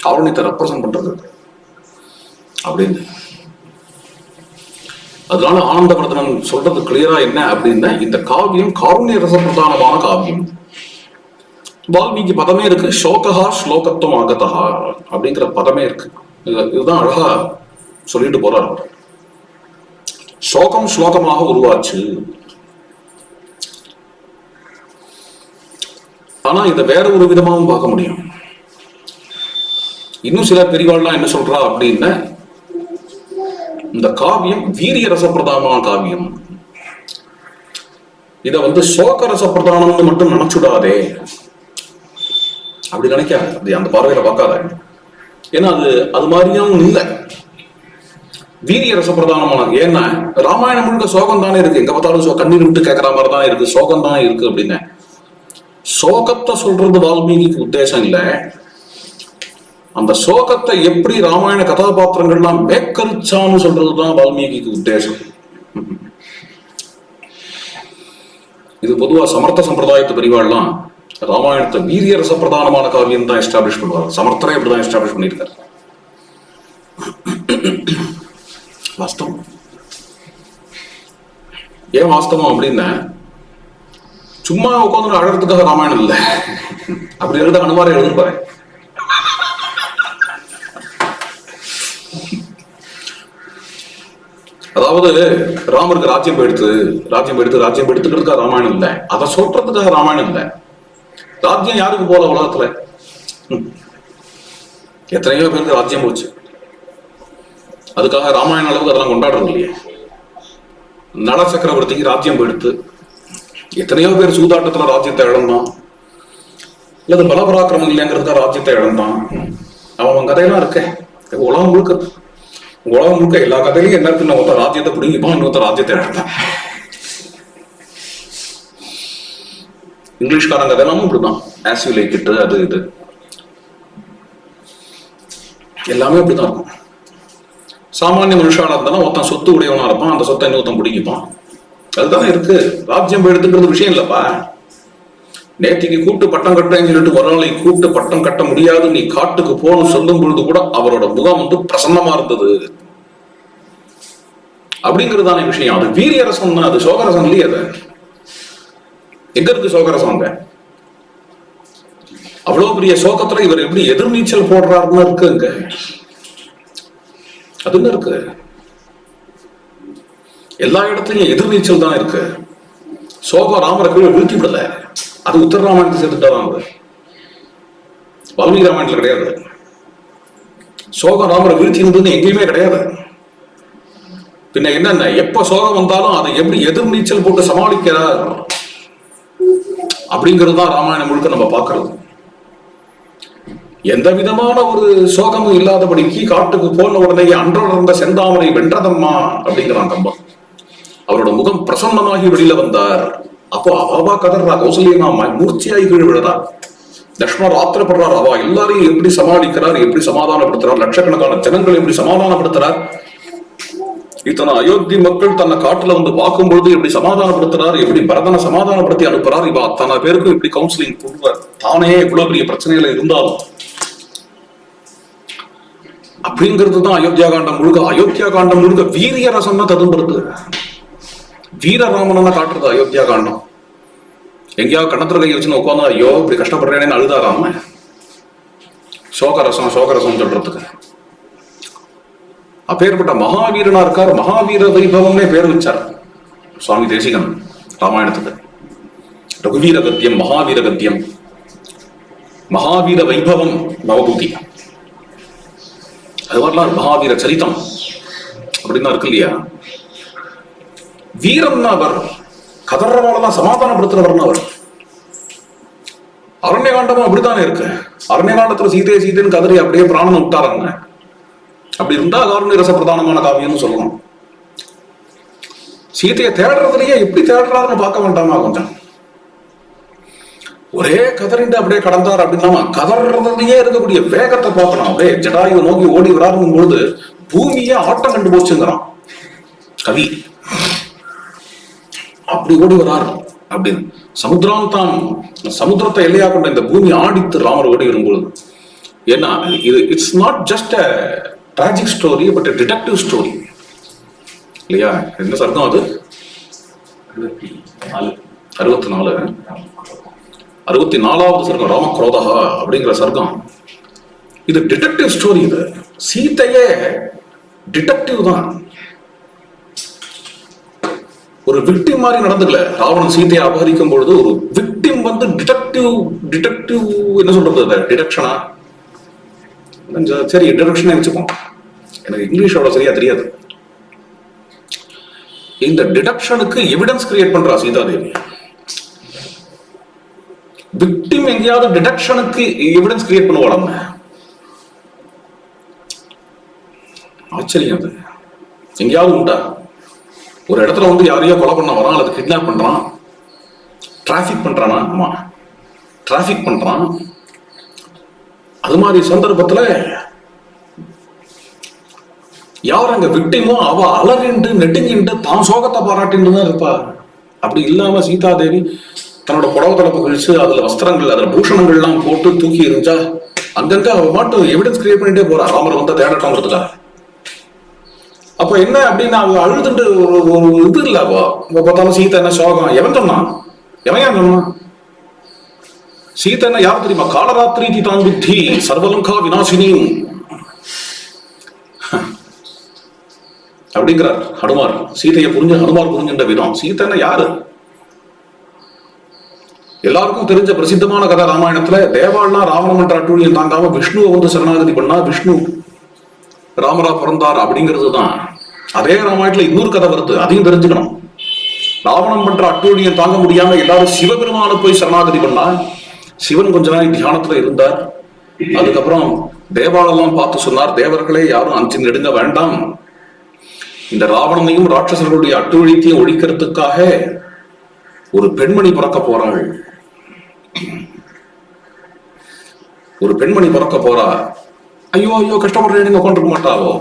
காருண்யத்தை ரெப்ரசன்ட் பண்றது அப்படின்னு. அதனால ஆனந்தவர்தனன் சொல்றது கிளியரா என்ன அப்படின்னா, இந்த காவியம் காருண்ய ரச பிரதானமான காவியம். வால்மீகி பதமே இருக்கு, சோகா ஸ்லோகத்துவம் ஆகதா அப்படிங்கிற பதமே இருக்கு. இதுதான் அழகா சொல்லிட்டு போறாரு. சோகம் ஸ்லோகமாக உருவாச்சு. ஆனா இதை வேற ஒரு விதமாகவும் பார்க்க முடியும். இன்னும் சில பெரியவாள்லாம் என்ன சொல்றா அப்படின்னா, இந்த காவியம் வீரிய ரசப்பிரதானமான காவியம். இதை சோகரச பிரதானம்னு மட்டும் நினைச்சுடாதே. அப்படி நினைக்காது, அந்த பார்வையில பார்க்காத. ஏன்னா அது மாதிரியும் இல்லை, வீரிய ரச பிரதானமான. ஏன்னா ராமாயணம் முழுக்க சோகம் தானே இருக்கு, எங்க பார்த்தாலும் கண்ணீர் விட்டு கேட்கற மாதிரி தான் இருக்கு, சோகம் தான் இருக்கு. அப்படின்னு சோகத்தை சொல்றது வால்மீகிக்கு உத்தேசம் இல்லை, அந்த சோகத்தை எப்படி ராமாயண கதாபாத்திரங்கள்லாம் மேற்கரிச்சான்னு சொல்றதுதான் வால்மீகிக்கு உத்தேசம். இது பொதுவா சமர்த்த சம்பிரதாயத்து பிரிவாள்லாம் ராமாயணத்தை வீரிய ரச பிரதானமான காவியம் தான் எஸ்டாப்ளிஷ் பண்ணுவாங்க. சமர்த்தரே இப்படிதான் எஸ்டாப்ளிஷ் பண்ணியிருக்காரு. வாஸ்தவம். ஏன் வாஸ்தவம் அப்படின்னா, சும்மா உட்காந்து அழறதுக்காக ராமாயணம் இல்லை. அப்படி எழுத அனுமாரை எழுதிருப்பாரு. அதாவது ராமருக்கு ராஜ்யம் எடுத்துக்கிறதுக்காக ராமாயணம் இல்லை, அதை சொல்றதுக்காக ராமாயணம் இல்லை. ராஜ்யம் யாருக்கு போல உலகத்துல? எத்தனையோ பேருக்கு ராஜ்யம் போச்சு, அதுக்காக ராமாயண அளவுக்கு அதெல்லாம் கொண்டாடுறது இல்லையே. நட சக்கரவர்த்திக்கு ராஜ்யம் எடுத்து எத்தனையோ பேர் சூதாட்டத்துல ராஜ்யத்தை இழந்தான், இல்லது பலபராக்கிரமம் இல்லைங்கிறதுக்காக ராஜ்யத்தை இழந்தான். அவன் கதையெல்லாம் இருக்க உலகம் முழுக்க எல்லா கதையிலையும் என்ன இருக்குன்னு ஒருத்தர் ராஜ்யத்தை பிடிங்கிப்பான், இன்னொருத்தர் ராஜ்யத்தை இழந்தான். இங்கிலீஷ்காரங்க கதையெல்லாமும் இப்படிதான், ஆஸ் யூ லைக் இட், அது இது எல்லாமே அப்படிதான் இருக்கும். சாமானிய மனுஷால இருந்தாலும் ஒருத்தன் சொத்து உடையவனா இருப்பான், அந்த சொத்தை இன்னொருத்தன் பிடிங்கிப்பான். அதுதானே இருக்கு. ராஜ்யம் எடுத்துக்கிறது விஷயம் இல்லப்பா. நேத்திக்கு கூட்டு பட்டம் கட்டன்னு சொல்லிட்டு ஒரு நாளை கூட்டு பட்டம் கட்ட முடியாது, நீ காட்டுக்கு போகணும் சொல்லும் பொழுது கூட அவரோட முகம் பிரசன்னமா இருந்தது அப்படிங்கிறதான விஷயம். அது வீரியரசம் தான், அது சோகரசம் இல்லையே. அது எங்க இருக்கு சோகரசம்? அங்க அவ்வளவு பெரிய சோகத்துல இவர் எப்படி எதிர்நீச்சல் போடுறாருன்னு இருக்கு. அங்க அதுன்னு இருக்கு, எல்லா இடத்துலயும் எதிர்நீச்சல் தான் இருக்கு. சோகம் ராமரை கீழே வீழ்த்தி விடல, அது உத்தர ராமாயணத்தை சேர்த்துட்டாதான். வால்மீகி ராமாயணத்துல கிடையாது. சோகம் ராமரை வீழ்த்தி இருந்ததுன்னு எங்கேயுமே கிடையாது. பின்ன என்னென்ன, எப்ப சோகம் வந்தாலும் அதை எப்படி எதிர்நீச்சல் போட்டு சமாளிக்கிறார் அப்படிங்கிறது தான் ராமாயணம் முழுக்க நம்ம பார்க்கறது. எந்த விதமான ஒரு சோகமும் இல்லாதபடிக்கு காட்டுக்கு போன உடனே அன்றடர்ந்த செந்தாமரை வென்றதம்மா அப்படிங்கிறான் கம்பன். அவரோட முகம் பிரசன்னமாகி வெளியில வந்தார். அப்போ அவா கதர்றா, கௌசல்யா மூர்ச்சியாகி கீழ் விழுறா. லக்ஷ்மணர் ஆத்திரப்படுறார், அவா எல்லாரையும் எப்படி சமாளிக்கிறார், எப்படி சமாதானப்படுத்துறார், லட்சக்கணக்கான ஜனங்களை எப்படி சமாதானப்படுத்துறார், இத்தனை அயோத்தி மக்கள் தன்னை காட்டுல பார்க்கும்பொழுது எப்படி சமாதானப்படுத்துறார், எப்படி பரதனை சமாதானப்படுத்தி அனுப்புறார், இவ அத்தனை பேருக்கும் எப்படி கவுன்சிலிங் கொடுப்பார், தானே இவ்வளவு பெரிய பிரச்சனைகளை இருந்தாலும் அப்படிங்கிறது தான் அயோத்தியா காண்டம் முழுக்க. அயோத்தியா காண்டம் முழுக்க வீரிய ரசம் தான் ததும்புறது, வீரராமன் காட்டுறது அயோத்தியா காண்டம். எங்கேயாவது கண்ணத்துல கை வச்சுன்னு உட்காந்து ஐயோ இப்படி கஷ்டப்படுறேன்னு அழுதாராம, சோகரசம் சொல்றதுக்கு. அப்பேற்பட்ட மகாவீரனா இருக்கார். மகாவீர வைபவம்னே பேர் வச்சார் சுவாமி தேசிகன் ராமாயணத்துக்கு. ரகுவீர கத்தியம், மகாவீர கத்தியம், மகாவீர வைபவம் நவபூதி, அது மாதிரிலாம் மகாவீர சரித்தம் அப்படின்னா இருக்கு இல்லையா. வீரம்னா அவர் கதறவாளெல்லாம் சமாதானப்படுத்துறவர்னா அவர். அரண்ய காண்டமும் அப்படித்தானே இருக்கு. அரண்ய காண்டத்துல சீதைன்னு கதறி அப்படியே பிராணனை விட்டாராங்க. அப்படி இருந்தா காருண்ய ரச பிரதானமான காவியம்னு சொல்லணும். சீதையை தேடுறதுலயே எப்படி தேடுறாருன்னு பார்க்க வேண்டாமா கொஞ்சம்? ஒரே கதறிண்டு அப்படியே கடந்தார் அப்படின்னா கதறதுலயே இருக்கக்கூடிய வேகத்தை பார்க்கலாம். அப்படியே ஜடாயு நோக்கி ஓடி வராருங்கும் பொழுது பூமியே ஆட்டம் கண்டு போச்சுங்கிறான் கவி. அப்படி ஓடி வராரு அப்படின்னு. சமுத்திரத்தை எல்லையா கொண்ட இந்த பூமி ஆடித்து ராமர் ஓடி வரும்பொழுது. ஏன்னா இது it's not just a tragic story, but detective story இல்லையா. என்ன சர்க்கம் அது? 64வது சர்க்கம் ராமக்ரோதா அப்படிங்கிற சர்க்கம். இது டிடெக்டிவ் ஸ்டோரி. இது சீதையே டிடெக்டிவ் தான். ஒரு விக்டிம் மாதிரி நடந்துக்கல. ராவணன் சீதையை அபகரிக்கும் பொழுது ஒரு விக்டிம் டிடெக்டிவ் என்ன சொல்றது, டிடெக்ஷனா, சரி டிடெக்ஷனே வச்சுப்போம், எனக்கு இங்கிலீஷோட சரியா தெரியாது. இந்த டிடெக்ஷனுக்கு எவிடன்ஸ் கிரியேட் பண்றா சீதாதேவி. விக்டிம் எங்கேயாவது டிடெக்ஷனுக்கு எவிடன்ஸ் கிரியேட் பண்ணுவாங்க. ஆச்சரியம். அது எங்கேயாவது உண்டா? ஒரு இடத்துல வந்து யாரையோ கொலை பண்ண வரான் அல்லது கிட்னாப் பண்றான், டிராபிக் பண்றானா? ஆமா, டிராபிக் பண்றான். அது மாதிரி சந்தர்ப்பத்துல யார் அங்க விக்டிமோ அவ அலறிண்டு நெட்டுங்கிண்டு தான் சோகத்தை பாராட்டின்னு தான் இருப்பா. அப்படி இல்லாம சீதாதேவி தன்னோட புடவை தலைப்பு கழிச்சு அதுல வஸ்திரங்கள் அதுல பூஷணங்கள் எல்லாம் போட்டு தூக்கி இருந்தா அங்கங்க அவ மட்டும் எவிடன்ஸ் கிரியேட் பண்ணிட்டே போறா ராமர் வந்து தேடட்டோங்கிறதுக்காக. அப்ப என்ன அப்படின்னா அவ அழுதுட்டு ஒரு இது இல்ல. அவ பார்த்தாலும் சீதா என்ன சோகம். எவன் சொன்னான்? எவன் ஏன் சொன்னான்? சீதா என்ன யார் தெரியுமா? காலராத்திரி தான் புத்தி சர்வலங்கா விநாசினி அப்படிங்கிறார் ஹனுமார். சீதையை ஹனுமார் புரிஞ்சின்ற விதம். சீதா என்ன யாரு? எல்லாருக்கும் தெரிஞ்ச பிரசித்தமான கதை ராமாயணத்துல தேவாள்னா ராவணம் என்ற அட்டூழியம் தாங்காம விஷ்ணுவை வந்து சரணாகதி பண்ணா விஷ்ணு ராமரா பிறந்தார் அப்படிங்கிறது தான். அதே ராமாயணத்துல இன்னொரு கதை வருது, அதையும் தெரிஞ்சுக்கணும். ராவணம் பண்ற அட்டூழியம் தாங்க முடியாம எல்லாரும் சிவபெருமான போய் சரணாகதி பண்ணா சிவன் கொஞ்ச நாள் தியானத்துல இருந்தார். அதுக்கப்புறம் தேவாலெல்லாம் பார்த்து சொன்னார், தேவர்களே யாரும் அஞ்சு நெடுங்க வேண்டாம், இந்த ராவணனையும் ராட்சசர்களுடைய அட்டூழியத்தையும் ஒழிக்கிறதுக்காக ஒரு பெண்மணி பிறக்க போறாள். ஒரு பெண்மணி பிறக்க போறா. ஐயோ ஐயோ கஷ்டப்படுறேன் உட்காந்துருக்க மாட்டாவோ.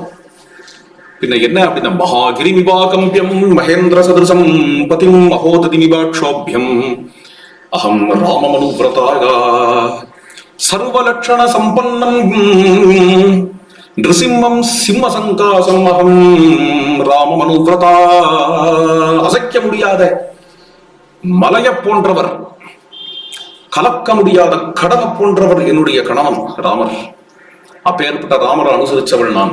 பின்ன என்ன அப்படின்னா மகாகிரிமிபாகம்பியம் மகேந்திர சதுரசம் பதிம் மகோததிமிபாட்சோபியம் அகம் ராமமனுவிரதாக சர்வலட்சண சம்பன்னம் நிருசிம்மம் சிம்ம சங்காசம் அகம் ராமமனுவிரதா. அசைக்க முடியாத மலைய போன்றவர், கலக்க முடியாத கடலை போன்றவர் என்னுடைய கணவன் ராமர். அப்பேற்பட்ட ராமரை அனுசரிச்சவள் நான்.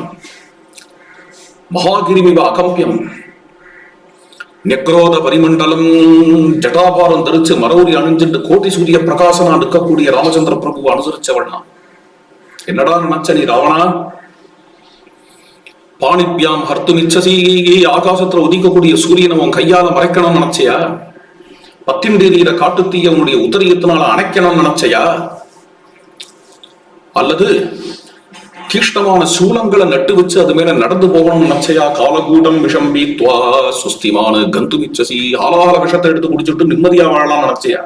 மகாகிரிமிவ அகம்பியம் நெக்ரோத பரிமண்டலம் ஜட்டாபாரம் தரிச்சு மரௌரி அணிஞ்சிட்டு கோட்டி சூரிய பிரகாசனா நிற்கக்கூடிய ராமச்சந்திர பிரபுவை அனுசரிச்சவள் நான். என்னடா நினைச்ச நீ ராவணா? பாணிப்யாம் ஹர்த்துமிச்சசி ஆகாசத்துல உதிக்கக்கூடிய சூரியனை உன் கையால மறைக்கணும்னு நினைச்சையா? பத்தின்றீர காட்டுத்தீய உன்னுடைய உதரியத்தினால அணைக்கணும்னு நினைச்சையா? அல்லது தீஷ்ணமான சூலங்களை நட்டு வச்சு அது மேல நடந்து போகணும்னு நினைச்சையா? காலகூடம் விஷம் பீத்வா சுஸ்திமான கந்துமிச்சசி. ஆளால விஷத்தை எடுத்து குடிச்சுட்டு நிம்மதியா வாழலாம்னு நினைச்சையா?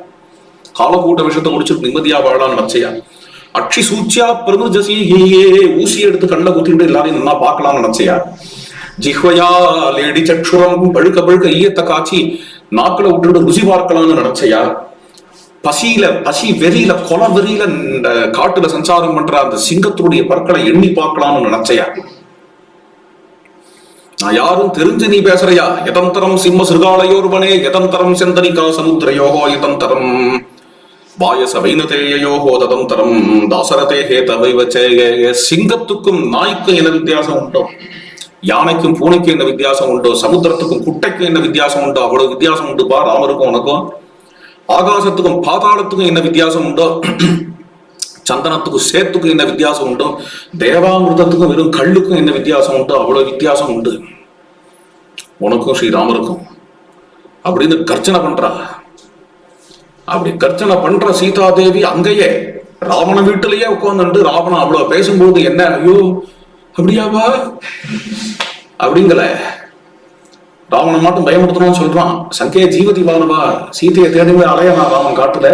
காலகூட விஷத்தை குடிச்சுட்டு நிம்மதியா வாழலாம்னு நினைச்சையா? அக்ஷி சூச்சியா பிரனுஜசி ஊசி எடுத்து கண்ணை குத்திட்டு எல்லாரையும் நல்லா பார்க்கலாம்னு நினைச்சையா? ஜிஹ்வயா லேடி சக்ஷுரம் பழுக்க பழுக்க ஈயத்தை காய்ச்சி நாக்குல விட்டுட்டு ருசி பார்க்கலாம்னு நினைச்சையா? பசி வெறியில கொல வெறியில காட்டுல சஞ்சாரம் பண்ற அந்த சிங்கத்துடைய பற்களை எண்ணி பார்க்கலாம்னு நினைச்சையா? நான் யாரும் தெரிஞ்சு நீ பேசுறையா? எதந்தரம் சிம்ம சிறுகாலையோர்வனே எதந்தரம் செந்தனிகா சமுத்திரயோகோ எதந்தரம் வாயச வைனதேயோகோ ததந்தரம் தாசரதே ஹே தவை வச்சே. சிங்கத்துக்கும் நாய்க்கும் என்ன வித்தியாசம் உண்டோ? யானைக்கும் பூனைக்கும் என்ன வித்தியாசம் உண்டோ? சமுத்திரத்துக்கும் குட்டைக்கும் என்ன வித்தியாசம் உண்டோ? அவ்வளவு வித்தியாசம் உண்டுப்பா ராமருக்கும் உனக்கும். ஆகாசத்துக்கும் பாதாளத்துக்கும் என்ன வித்தியாசம் உண்டோ? சந்தனத்துக்கும் சேத்துக்கும் என்ன வித்தியாசம் உண்டோ? தேவாமிர்தத்துக்கும் வெறும் கல்லுக்கும் என்ன வித்தியாசம் உண்டோ? அவ்வளவு வித்தியாசம் உண்டு உனக்கும் ஸ்ரீராமருக்கும் அப்படின்னு கர்ச்சனை பண்றா. அப்படி கர்ச்சனை பண்ற சீதாதேவி அங்கேயே ராவண வீட்டிலேயே உட்கார்ந்து ராவணன் அவ்வளவு பேசும்போது என்ன ஐயோ அப்படியாவா அப்படிங்கல. ராவணன் மட்டும் பயமுறுத்தணும்னு சொல்றான். சங்கே ஜீவதி வானவா, சீதையை தேடிவே அலையனா ராமன் காட்டுல,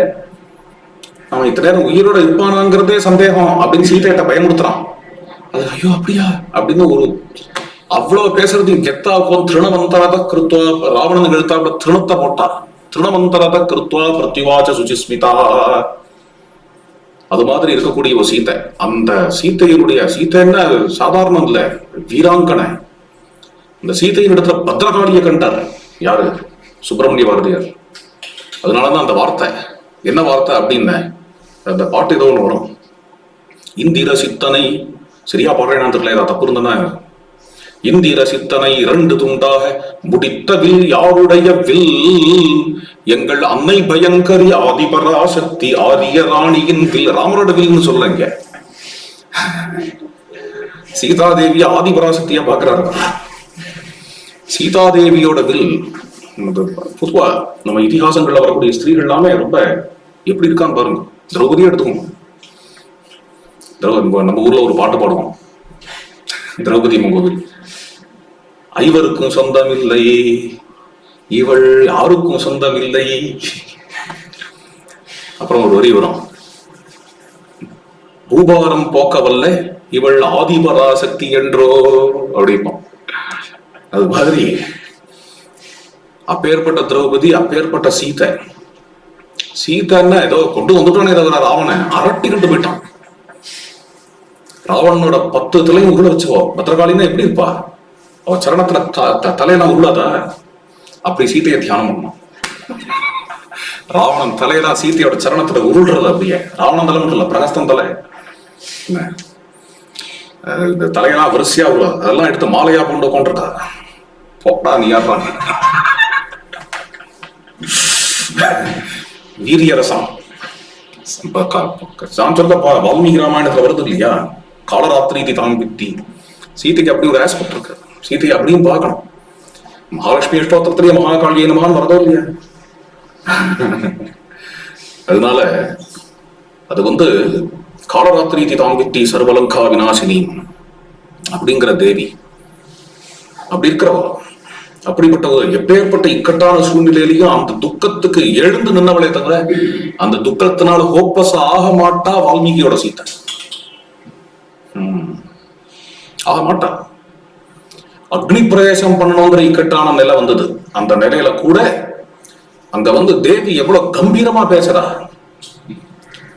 அவன் இத்தனை நேரம் உயிரோட இருப்பானாங்கிறதே சந்தேகம் அப்படின்னு சீதையிட்ட பயமுறுத்துறான். அது ஐயோ அப்படியா அப்படின்னு ஒரு அவ்வளவு பேசுறதையும் கெத்தா போன் திருணமந்தரத கிருத்வா ராவணன் எழுத்தாப்புல திருணத்தை போட்டா. திருணமந்தரத கிருத்வா பிரத்யுவாச்ச சுச்சிஸ்மிதா. அது மாதிரி இருக்கக்கூடிய ஒரு சீத்தை. அந்த சீத்தையினுடைய சீத்தை என்ன சாதாரணம் இல்ல, வீராங்கனை. இந்த சீத்தையின் இடத்துல பத்ரகாளிய கண்டார் யாரு? சுப்பிரமணிய பாரதியார். அதனாலதான் அந்த வார்த்தை. என்ன வார்த்தை அப்படின்னு அந்த பாட்டு ஏதோ ஒண்ணு வரும். இந்திர சித்தனை, சரியா பாடுறேன்னு தெரியல, ஏதாவது தப்பு இருந்தனா. இந்திர சித்தனை இரண்டு துண்டாக முடித்த வில் யாருடைய வில்? எங்கள் அன்னை பயங்கரி ஆதிபராசக்தி ஆரிய ராணியின் வில். ராமரோட வில்னு சொல்லுங்க. சீதாதேவி ஆதிபராசக்தியா பாக்குறாரு. சீதாதேவியோட வில் பொதுவா நம்ம இதிகாசங்கள்ல வரக்கூடிய ஸ்திரீகள் எல்லாமே ரொம்ப எப்படி இருக்கான்னு பாருங்க. திரௌபதியே எடுத்துக்கோங்க. நம்ம ஊர்ல ஒரு பாட்டு பாடுவோம், திரௌபதி கோவில். ஐவருக்கும் சொந்தம் இல்லை இவள், யாருக்கும் சொந்தம் இல்லை. அப்புறம் ஒரு வரி வரும், பூபாரம் போக்க வல்ல இவள் ஆதிபராசக்தி என்றோ அப்படிப்போம். அது மாதிரி அப்பேற்பட்ட திரௌபதி, அப்பேற்பட்ட சீதை. சீதைன்னா ஏதோ கொண்டு வந்துட்டானே தவிர ராவணன் அரட்டிக்கிட்டு போயிட்டான். ராவணனோட 10 தலையும் உள்ள வச்சுக்கோ. பத்திரகாளின்னா எப்படி இருப்பா, அவ சரணத்துல தலையெல்லாம் உள்ளாதா? அப்படி சீதையை தியானம் பண்ணணும். ராவணன் தலையெல்லாம் சீதையோட சரணத்துல உருள்றது. அப்படியே ராவணன் தலை மட்டும் இல்ல, பிரகஸ்தன் தலை, இந்த தலையெல்லாம் வரிசையா உள்ள அதெல்லாம் எடுத்து மாலையா கொண்டு உட்காந்துருக்கா. போட்டா நீ யாருப்பாங்க. வீரியரசம் சொல்ல வால்மீகி ராமாயணத்துல வருது இல்லையா, காலராத்திரி தான் வித்தி. சீதைக்கு அப்படி ஒரு ஆஸ்பெக்ட் இருக்கு. சீதையை அப்படியும் பார்க்கணும். மகாலட்சுமி அஷ்டோத்திரத்திலேயே மகாகாளியை நமகான் வரதோ இல்லையா. அதனால அது காலராத்திரி தான் வித்தி சர்வலங்கா விநாசினி அப்படிங்கிற தேவி. அப்படி இருக்கிறவா, அப்படிப்பட்ட ஒரு எப்பேற்பட்ட இக்கட்டான சூழ்நிலையிலையும் அந்த துக்கத்துக்கு எழுந்து நின்னவளே தவிர அந்த துக்கத்தினால ஹோப்பஸ் ஆக மாட்டா வால்மீகியோட சீதை. ஆக மாட்டா. அக்னி பிரவேசம் பண்ணணுங்கிற இக்கட்டான நிலை வந்தது. அந்த நிலையில கூட அங்க தேவி எவ்வளவு கம்பீரமா பேசுறா.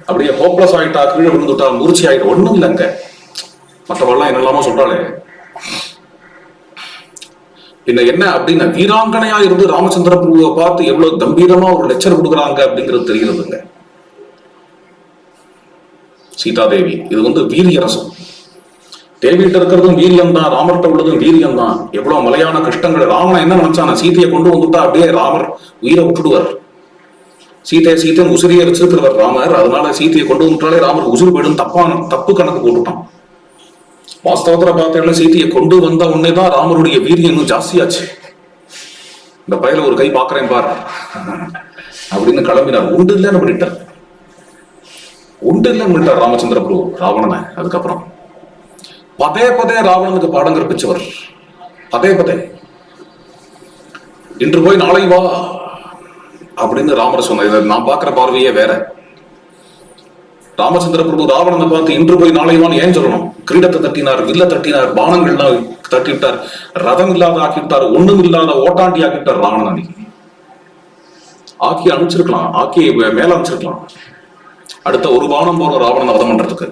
அப்படியே ஹோப்லஸ் ஆயிட்டா, கீழே விழுந்துட்டா, மூர்ச்சி ஆயிட்டா, ஒண்ணும் இல்லைங்க. மற்றவெல்லாம் என்னெல்லாமோ சொல்றாளே. என்ன அப்படின்னா வீராங்கனையா இருந்து ராமச்சந்திர பிரபுவை பார்த்து எவ்வளவு கம்பீரமா ஒரு லெக்சர் கொடுக்குறாங்க அப்படிங்கிறது தெரிகிறதுங்க. சீதாதேவி இது வீரியரசம். தேவிகிட்ட இருக்கிறதும் வீரியம் தான், ராமர்கிட்ட உள்ளதும் வீரியம் தான். எவ்வளவு மலையான கஷ்டங்கள். ராவணன் என்ன நினைச்சான, சீதையை கொண்டு வந்துட்டா அப்படியே ராமர் உயிரை விட்டுடுவார். சீத்தைன்னு உசிரியை வச்சிருக்கிறவர் ராமர். அதனால சீதையை கொண்டு வந்துட்டாலே ராமர் உசுறு போயிடும் தப்பு கணக்கு போட்டுட்டான். வாஸ்தவத்துல பார்த்தீங்கன்னா சீதையை கொண்டு வந்த உடனேதான் ராமருடைய வீரியம் இன்னும் ஜாஸ்தியாச்சு. இந்த பயில ஒரு கை பாக்குறேன் பார் அப்படின்னு கிளம்பினார். உண்டு இல்லைன்னு பண்ணிட்டார் ராமச்சந்திர பிரபு ராவணனை. அதுக்கப்புறம் பதே ராவணனுக்கு பாடம் கற்பிச்சவர். பதே இன்று போய் நாளை வா அப்படின்னு ராமர் சொன்ன. நான் பாக்குற பார்வையே வேற. ராமச்சந்திர பிரபு ராவணனை பார்த்து இன்று போய் நாளை வான்னு ஏன் சொல்லணும்? கிரீடத்தை தட்டினார், வில்ல தட்டினார், பானங்கள்லாம் தட்டிவிட்டார், ரதம் இல்லாத ஆக்கிவிட்டார், ஒண்ணும் இல்லாத ஓட்டாண்டி ஆக்கிவிட்டார் ராவணனை. ஆக்கி அனுப்பிச்சிருக்கலாம், ஆக்கி மேல அனுப்பிச்சிருக்கலாம். அடுத்த ஒரு பானம் போற ராவணனை வதம் பண்றதுக்கு.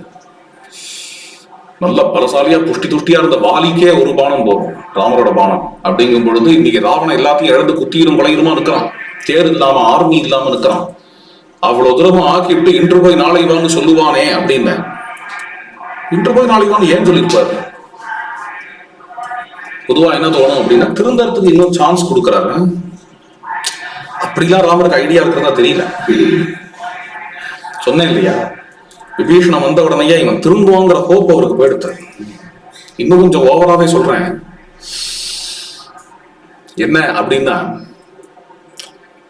நல்ல பலசாலியா புஷ்டி துஷ்டியா இருந்த வாலிக்கே ஒரு பானம் போகும் ராமரோட பானம். அப்படிங்கும் பொழுது இன்னைக்கு ராவணன் எல்லாத்தையும் இழந்து குத்தியிரும் கொலையுமா இருக்கிறான். தேர் இல்லாம, ஆர்மி இல்லாம இருக்கிறான். அவ்வளவு தூரமும் ஆக்கிவிட்டு இன்று போய் நாளை வான்னு சொல்லுவானே அப்படின்னு. இன்று போய் நாளை வான்னு ஏன் சொல்லிருப்பாரு? பொதுவா என்ன தோணும் அப்படின்னா, திருந்தறதுக்கு இன்னும் சான்ஸ் கொடுக்குறாரு. அப்படிலாம் ராமருக்கு ஐடியா இருக்கிறதா தெரியல. சொன்னேன் இல்லையா, விபீஷணன் வந்த உடனேயே இவன் திரும்புவாங்கிற ஹோப் அவருக்கு போயிடுத்து. இன்னும் கொஞ்சம் ஓவராவே சொல்றேன். என்ன அப்படின்னா,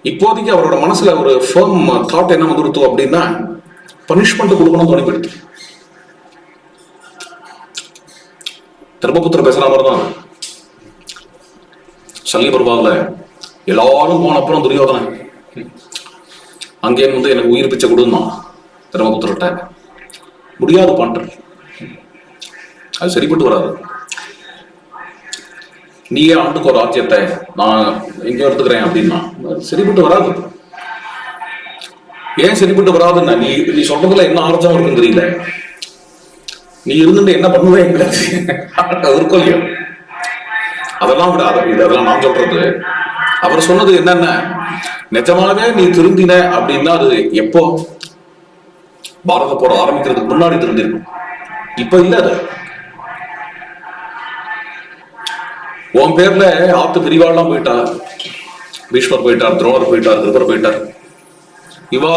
இப்போதைக்கு அவரோட மனசுல ஒரு ஃபர்ம் தாட் என்ன வந்துருத்தோம் அப்படின்னா, பனிஷ்மெண்ட் கொடுக்கணும் தோணி போயிடுது. தர்மபுத்திர பேசுற மாதிரி தான். சல்லி பருவாவில் எல்லாரும் போன அப்புறம் துரியோதனன் அங்கே எனக்கு உயிர் பிச்சை கொடுன்னா தர்மபுத்திரட்ட. முடியாது பண்ற, அது சரிப்பட்டு வராது. நீயே ஆண்டுக்கு ஒரு ராஜ்யத்தை நான் எங்கேயோ எடுத்துக்கிறேன் அப்படின்னா சரிப்பட்டு வராது. ஏன் சரிப்பட்டு வராதுன்னா, நீ சொல்றதுல என்ன ஆர்ஜம் இருக்குன்னு தெரியல. நீ இருந்துட்டு என்ன பண்ணுவேன் இருக்கும் இல்லையா? அதெல்லாம் விட அதெல்லாம் நான் சொல்றது. அவர் சொன்னது என்னன்னா, நிஜமாவே நீ திருந்தின அப்படின்னா அது எப்போ? பாரத போர் ஆரம்பிக்கிறதுக்கு முன்னாடி திருந்திருக்கும். இப்ப இல்ல. அது உன் பேர்ல ஆத்து பிரிவாள்லாம் போயிட்டா. பீஷ்மர் போயிட்டார், துரோணர் போயிட்டார், கிருபர் போயிட்டார். இவா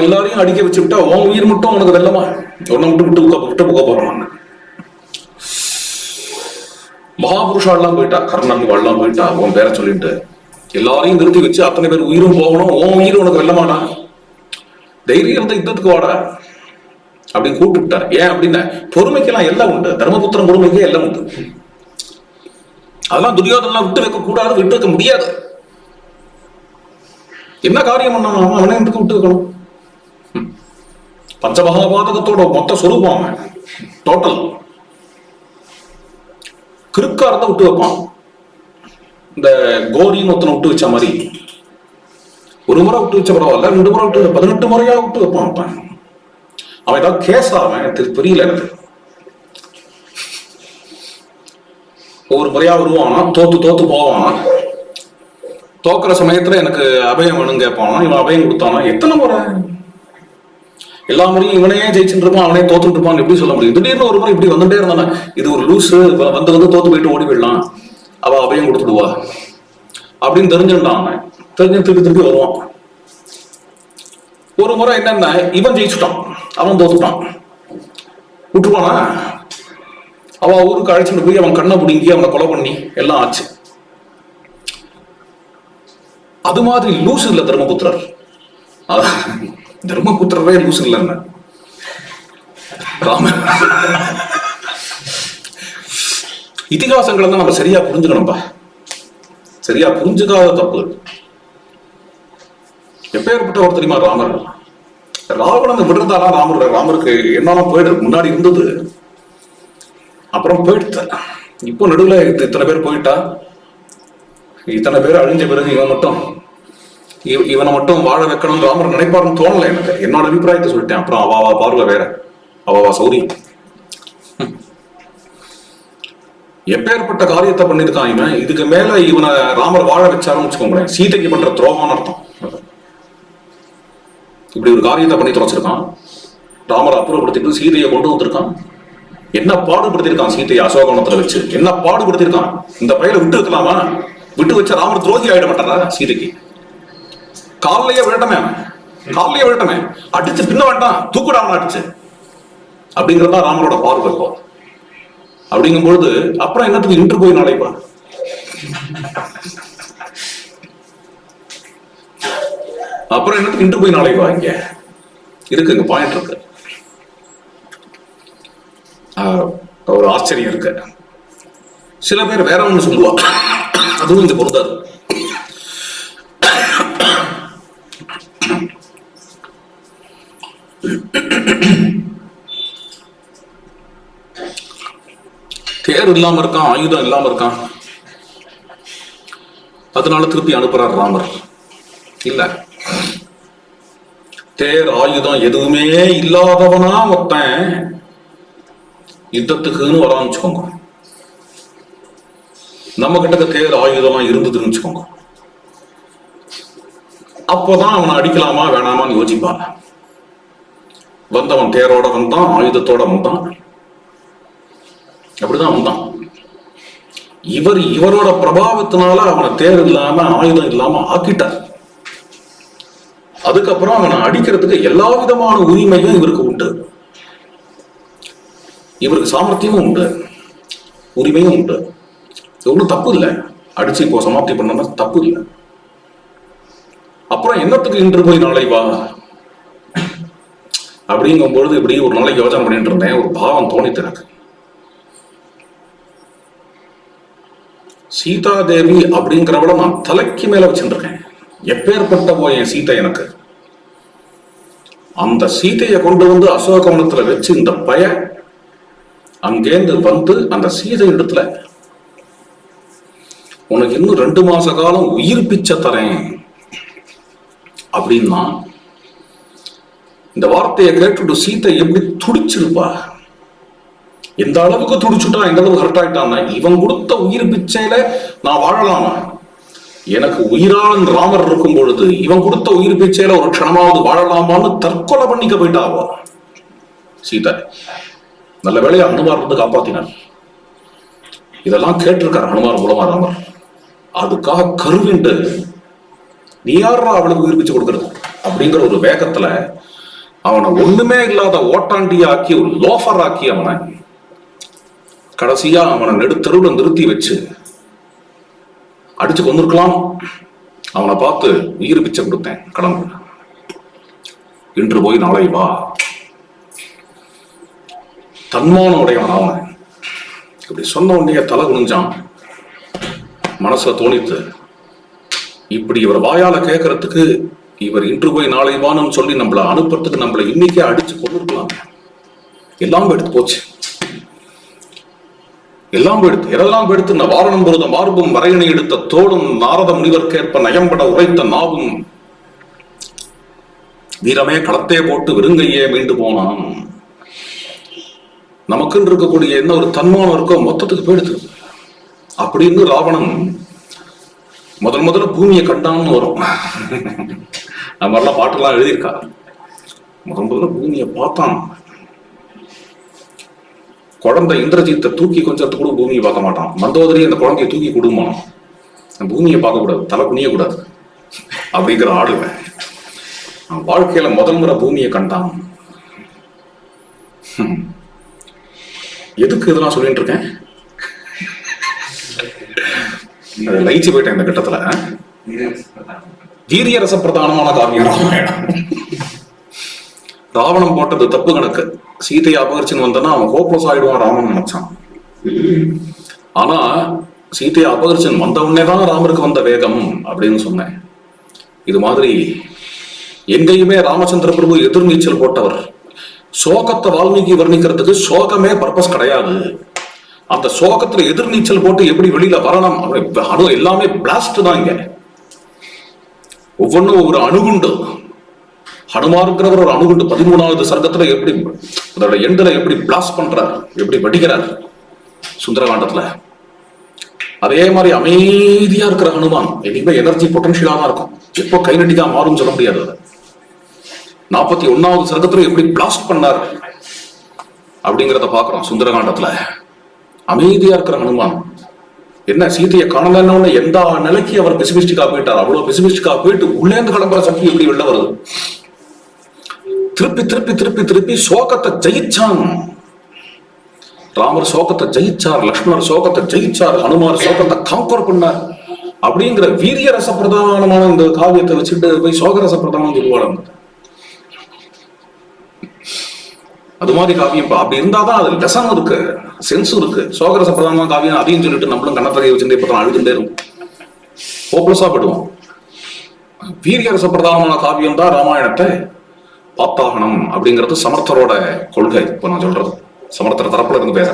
எல்லாரையும் அடிக்க வச்சுட்டா உன் உயிர் மட்டும் உனக்கு வெல்லமா? உன்னை விட்டு போக போறான். மகாபுருஷாலாம் போயிட்டா, கர்ணன் வாழலாம் போயிட்டா. உன் பேரை சொல்லிட்டு எல்லாரையும் நிறுத்தி வச்சு அத்தனை பேர் உயிரும் போகணும். உன் உயிர் உனக்கு வெல்லமாடா? தைரியம் இருந்த யுத்தத்துக்கு வாடா அப்படின்னு கூப்பிட்டுட்டார். ஏன் அப்படின்னா பொறுமைக்கெல்லாம் எல்லாம் உண்டு, தர்மபுத்திரன் பொறுமைக்கே எல்லாம் உண்டு. அதெல்லாம் துரியோதனெல்லாம் விட்டு வைக்க கூடாது, விட்டு வைக்க முடியாது. என்ன காரியம் பண்ணாலும் அவனை எதுக்கு விட்டு வைக்கணும்? பஞ்சமகாபாதகத்தோட மொத்த சொரூபம் அவன், டோட்டல். கிறுக்கா இருந்தா விட்டு வைப்பான். இந்த கோரின்னு ஒருத்தனை விட்டு வச்ச மாதிரி ஒரு முறை விட்டு வச்ச பரவாயில்ல, 2 முறை விட்டு 18 முறையா விட்டு வைப்பான். அவன் ஏதாவது கேஸ் ஆவன் தெரியல எனக்கு. ஒவ்வொரு முறையா வருவானா, தோத்து போவானா, தோக்குற சமயத்துல எனக்கு அபயம் வேணும் கேட்பானா, இவன் அபயம் கொடுத்தானா. எத்தனை முறை எல்லா முறையும் இவனையே ஜெயிச்சுட்டு இருப்பான், அவனே தோத்துட்டு இருப்பான், எப்படி சொல்ல முடியும்? திடீர்னு ஒரு முறை இப்படி வந்துட்டே இருந்தானே, இது ஒரு லூசு, வந்து தோத்து போயிட்டு ஓடி போயிடலாம், அவ அபயம் கொடுத்துடுவா அப்படின்னு தெரிஞ்சுட்டான். அவன் தெரிஞ்சு திருப்பி வருவான். ஒரு முறை என்னன்னா இவன் ஜெயிச்சுட்டான், அவன் தோத்துட்டான், விட்டுருவானா? அவ ஊருக்கு அழைச்சிட்டு போய் அவன் கண்ணை பிடுங்கி அவனை கொலை பண்ணி எல்லாம் ஆச்சு. அது மாதிரி லூசு இல்ல தர்மபுத்திரர். தர்மபுத்திரரே லூசு இல்லைன்னு ராம. இதிகாசங்களை தான் நம்ம சரியா புரிஞ்சுக்கணும்பா. சரியா புரிஞ்சுக்காத தப்பு. எப்பேற்பட்ட ஒரு தெரியுமா ராமர்? ராவணன் விடுறதானா ராமருக்கு என்னெல்லாம் போயிடுது. முன்னாடி இருந்தது, அப்புறம் போயிடுத்த. இப்போ நடுவில் இத்தனை பேர் போயிட்டா, இத்தனை பேர் அழிஞ்ச பிறகு இவனை மட்டும் வாழ வைக்கணும் ராமர் நினைப்பாருன்னு தோணல எனக்கு. என்னோட அபிப்பிராயத்தை சொல்லிட்டேன். அப்புறம் அவாவா பார்வை வேற, அவாவா சௌரி. எப்பேற்பட்ட காரியத்தை பண்ணிருக்கான் இவன். இதுக்கு மேல இவனை ராமர் வாழ வச்சாருன்னு வச்சுக்கோங்களேன், சீதைக்கு பண்ற துரோகம்னு அர்த்தம். இப்படி ஒரு காரியத்தை பண்ணி தொலைச்சிருக்கான். ராமரை அப்புறப்படுத்திட்டு சீதையை கொண்டு வந்திருக்கான். என்ன பாடுபடுத்திருக்கான் சீதையை அசோகவனத்துல வச்சு, என்ன பாடுபடுத்திருக்கான். இந்த பையனை விட்டு வைக்கலாமா? விட்டு வச்ச ராமர் துரோகி ஆயிட மாட்டாரா? சீதைக்கு காலையே விழட்டமே, காலையே விழட்டமே, அடிச்சு பின்ன வேண்டாம், தூக்குடாம அடிச்சு அப்படிங்கறதா ராமரோட பார்வை. அப்படிங்கும் பொழுது அப்புறம் என்னத்துக்கு இன்று போய் நாளைப்பா? அப்புறம் என்னத்துக்கு இன்று போய் நாளைப்பா? இங்க இங்க பாயிண்ட் இருக்கு. ஒரு ஆச்சரியம் இருக்கு. சில பேர் வேற ஒண்ணு சொல்லுவா, அதுவும் இங்க பொருந்தாது. தேர் இல்லாம இருக்கான், ஆயுதம் இல்லாம இருக்கான், அதனால திருப்பி அனுப்புறார் ராமர். இல்ல, தேர் ஆயுதம் எதுவுமே இல்லாதவனா மொத்தன் யுத்தத்துக்குன்னு வரான்னு வச்சுக்கோங்க. நம்ம கிட்ட தேர் ஆயுதம் இருந்ததுன்னு வச்சுக்கோங்க, அப்போதான் அவனை அடிக்கலாமா வேணாமான்னு யோசிப்பான். வந்தவன் தேரோட வந்தான், ஆயுதத்தோட வந்தான், அப்படிதான் வந்தான். இவரோட பிரபாவத்தினால அவனை தேர் இல்லாம ஆயுதம் இல்லாம ஆக்கிட்டார். அதுக்கப்புறம் அவனை அடிக்கிறதுக்கு எல்லா விதமான உரிமையும் இவருக்கு உண்டு. இவருக்கு சாமர்த்தியமும் உண்டு, உரிமையும் உண்டு. ஒன்றும் தப்பு இல்லை, அடிச்சு இப்போ சமாப்தி பண்ணா தப்பு இல்லை. அப்புறம் என்னத்துக்கு இன்று போய் நாளை வா அப்படிங்கும் பொழுது இப்படி ஒரு நாளைக்கு யோசனை பண்ணிட்டு இருந்தேன். ஒரு பாவம் தோணித்து எனக்கு. சீதா தேவி அப்படிங்கிறவள நான் தலைக்கு மேல வச்சுட்டு இருக்கேன். எப்பேற்பட்ட போய் என் சீதை எனக்கு. அந்த சீதையை கொண்டு வந்து அசோகவனத்துல வச்சு இந்த பய அங்கேந்து வந்து அந்த சீதை இடத்துல உனக்கு இன்னும் 2 மாச காலம் உயிர் பிச்சை தரேன் அப்படின்னா, இந்த வார்த்தையை கேட்டுட்டு சீதை எப்படி துடிச்சிருப்பா? எந்த அளவுக்கு துடிச்சுட்டா, எந்த அளவுக்கு ஹர்ட் ஆயிட்டான்னா, இவன் கொடுத்த உயிர் பிச்சையில நான் வாழலாமா? எனக்கு உயிராளன் ராமர் இருக்கும் பொழுது இவன் கொடுத்த உயிர் பிச்சையில ஒரு க்ஷணமாவது வாழலாமான்னு தற்கொலை பண்ணிக்க போயிட்டாவோ சீதை. நல்ல வேளையா ஹனுமார் வந்து காப்பாத்தினார். இதெல்லாம் கேட்டிருக்கார் ஹனுமார் மூலமா ராமர். அதுக்காக கருவிண்டு நீ யாரா அவளுக்கு உயிர் பிச்சை கொடுக்கறது அப்படிங்கிற ஒரு வேகத்துல அவனை ஒண்ணுமே இல்லாத ஓட்டாண்டி ஆக்கி, ஒரு லோஃபர் ஆக்கி, அவனை கடைசியா அவனை நெடுத்தெருவுல நிறுத்தி வச்சு அடிச்சு கொண்டிருக்கலாம். அவனை பார்த்து உயிர் பிச்சை கொடுத்தேன், கடம்பு. இன்று போய் நாளை வா. தன்மான உடையவன் அவன். இப்படி சொன்ன உடனே தலை குனிஞ்சான். மனசுல தோணித்து, இப்படி இவர் வாயால கேட்கறதுக்கு இவர் இன்று போய் நாளை வான்னு சொல்லி நம்மளை அனுப்புறதுக்கு நம்மளை இன்னைக்கே அடிச்சு கொண்டிருக்கலாம். எல்லாம் எடுத்து போச்சு. எல்லாம் எடுத்து எதெல்லாம் எடுத்து வாரணம் பொருத மார்பும் வரையணை எடுத்த தோடும் நாரத முனிவர்க்கேற்ப நயம்பட உரைத்த நாவும் வீரமே களத்தே போட்டு வெறுங்கையே மீண்டு போனான். நமக்குன்னு இருக்கக்கூடிய என்ன ஒரு தன்மானம் இருக்கோ மொத்தத்துக்கு போயிடுது அப்படின்னு ராவணன் முதல்ல பூமியை கண்டான்னு வரும். அந்த மாதிரிலாம் பாட்டுலாம் எழுதியிருக்கா. முதல்ல பூமியை பார்த்தான். குழந்தை இந்திரஜித்தை தூக்கி கொஞ்சத்துக்கு கூட பூமியை பார்க்க மாட்டான். மந்தோதரி அந்த குழந்தைய தூக்கி கொடுமான். பூமியை பார்க்க கூடாது, தலை குனிய கூடாது அப்படிங்கிற ஆடுவேன். வாழ்க்கையில முதல் முறை பூமியை கண்டான். எதுக்கு இதெல்லாம் சொல்லிட்டு இருக்கேன்? லயிச்சு போயிட்டேன் இந்த கட்டத்துல. வீரிய ரச பிரதானமான காவியம் ராமாயணம். ராவணம் போட்டது தப்பு கணக்கு. சீதையை அபகரிச்சுன்னு வந்தனா அவன் ஹோப்லெஸ் ஆயிடுவான் ராமன் நினைச்சான். ஆனா சீதையை அபகரிச்சுன்னு வந்த உடனேதான் ராமருக்கு வந்த வேகம் அப்படின்னு சொன்னேன். இது மாதிரி எங்கேயுமே ராமச்சந்திர பிரபு எதிர்நீச்சல் போட்டவர். சோகத்தை வால்மீகி வர்ணிக்கிறதுக்கு சோகமே பர்பஸ் கிடையாது. அந்த சோகத்துல எதிர்நீச்சல் போட்டு எப்படி வெளியில வரணும் அப்படி எல்லாமே பிளாஸ்ட் தான். இங்க ஒவ்வொன்றும் ஒரு அணுகுண்டு. ஹனுமாருங்கிறவர் ஒரு அணுகுண்டு 13வது சர்க்கத்துல எப்படி அதோட எண்டுல எப்படி பிளாஸ்ட் பண்றார், எப்படி வெடிக்கிறார் சுந்தரகாண்டத்துல. அதே மாதிரி அமைதியா இருக்கிற ஹனுமான் எப்பயுமே எனர்ஜி பொட்டன்ஷியலா தான் இருக்கும். எப்போ கைநட்டிக்கா மாறும் சொல்ல முடியாது. 41வது சர்க்கத்துல எப்படி பிளாஸ்ட் பண்ணார் அப்படிங்கிறத பாக்குறோம் சுந்தரகாண்டத்துல. அமைதியா இருக்கிற ஹனுமான் என்ன சீதையை காணலன்னு எந்த நிலைக்கு அவர் பெசிமிஸ்டிக்கா போயிட்டார். அவ்வளவு பெசிமிஸ்டிக்கா போயிட்டு உள்ளேந்து கிளம்புற சக்தி எப்படி வெளில வருது. திருப்பி திருப்பி திருப்பி திருப்பி சோகத்தை ஜெயிச்சான். ராமர் சோகத்தை ஜெயிச்சார், லக்ஷ்மணர் சோகத்தை ஜெயிச்சார், ஹனுமார் சோகத்தை காம்பர் பண்ணார். அப்படிங்கிற வீரிய ரச பிரதானமான இந்த காவியத்தை வச்சுட்டு போய் சோகரச பிரதானம் சொல்லுவாங்க. அது மாதிரி காவியம் அப்படி இருந்தாதான் அது லெசன் இருக்கு, சென்ஸும் இருக்கு. சோகரச பிரதானமான காவியம் அதையும் சொல்லிட்டு நம்மளும் கண்ணத்தகையை வச்சுட்டு இப்ப அழுதுண்டே இருக்கும், ஹோப்லெஸ்ஸா போயிடுவோம். வீரிய ரச பிரதானமான காவியம் தான் ராமாயணத்தை பாத்தாகணும் அப்படிங்கிறது சமர்த்தரோட கொள்கை. இப்ப நான் சொல்றது சமர்த்தர தரப்புல இருந்து பேச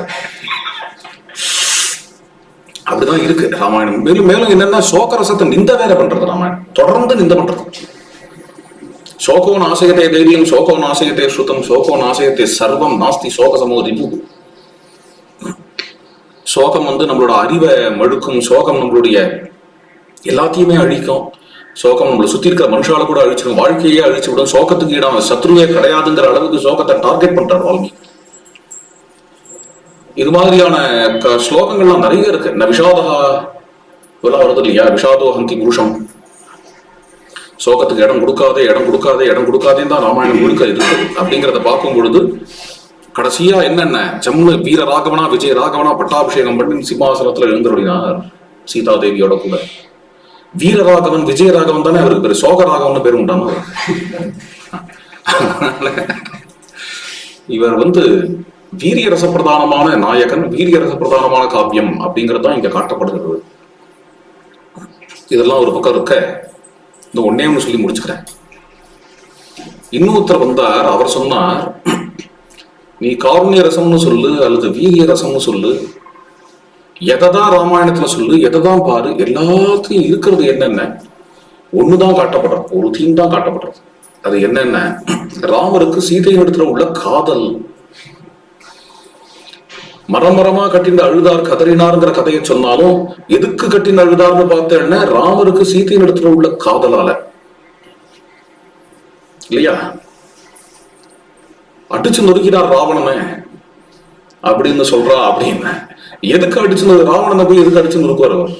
அப்படிதான் இருக்கு ராமாயணம். மேலும் மேலும் என்னன்னா சோகரசத்தை நிந்த வேற பண்றது ராமாயணம், தொடர்ந்து நிந்த பண்றது. சோகோ நாசயத்தை தைரியம், சோகோ நாசயத்தை ஸ்ருதம், சோகோ நாசயத்தை சர்வம் நாஸ்தி சோகசமோ ரிபு. சோகம் நம்மளோட அறிவை மழுக்கும், சோகம் நம்மளுடைய எல்லாத்தையுமே அழிக்கும், சோகம் நம்மளை சுத்தி இருக்கிற மனுஷால கூட அழிச்சிடும், வாழ்க்கையே அழிச்சு விடும். சோகத்துக்கு இடம் சத்ருவே கிடையாதுங்கிற அளவுக்கு சோகத்தை டார்கெட் பண்றார் வால்மீகி. இது மாதிரியான ஸ்லோகங்கள்லாம் நிறைய இருக்கு. விஷாதா இதெல்லாம் வருது இல்லையா, விஷாதோ ஹந்தி புருஷம். சோகத்துக்கு இடம் கொடுக்காதே, இடம் கொடுக்காதே, இடம் கொடுக்காதேன்னு தான் ராமாயணம் முழுக்க இருக்கு. அப்படிங்கிறத பார்க்கும் பொழுது கடைசியா என்னென்ன ஜம்மு வீர ராகவனா விஜய ராகவனா பட்டாபிஷேகம் பண்ணி சிம்மாசனத்துல எழுந்தருளினார் சீதா தேவியோட கூட. வீரராகவன் விஜயராகவன் தானே அவருக்கு பேரு, சோகராகவன் பேரு உண்டான. இவர் வீரிய ரசப்பிரதானமான நாயகன், வீரிய ரசப்பிரதானமான காவியம் அப்படிங்கிறது தான் இங்க காட்டப்படுகிறது. இதெல்லாம் ஒரு பக்கம் இருக்க, இந்த ஒன்னே ஒன்று சொல்லி முடிச்சுக்கிறேன். இன்னொருத்தர் வந்தார், அவர் சொன்னார், நீ காருண்ய ரசம்னு சொல்லு அல்லது வீரிய ரசம்னு சொல்லு, எதைதான் ராமாயணத்துல சொல்லு, எதைதான் பாரு, எல்லாத்தையும் இருக்கிறது என்னென்ன ஒண்ணுதான் காட்டப்படுறது, ஒரு தீம் தான் காட்டப்படுறது. அது என்னென்ன, ராமருக்கு சீதையிடத்துல உள்ள காதல். மரமரமா கட்டின அழுதார் கதறினார்ங்கிற கதையை சொன்னாலும் எதுக்கு கட்டின அழுதார்னு பார்த்தேன்னா ராமருக்கு சீதையின் இடத்துல உள்ள காதலால இல்லையா. அடிச்சு நொறுக்கினார் ராவணனை அப்படின்னு சொல்றா. அப்படின்னு எதுக்கு அடிச்சு ராவணனை போய் எதுக்கு அடிச்சு நொறுக்குவார் அவர்?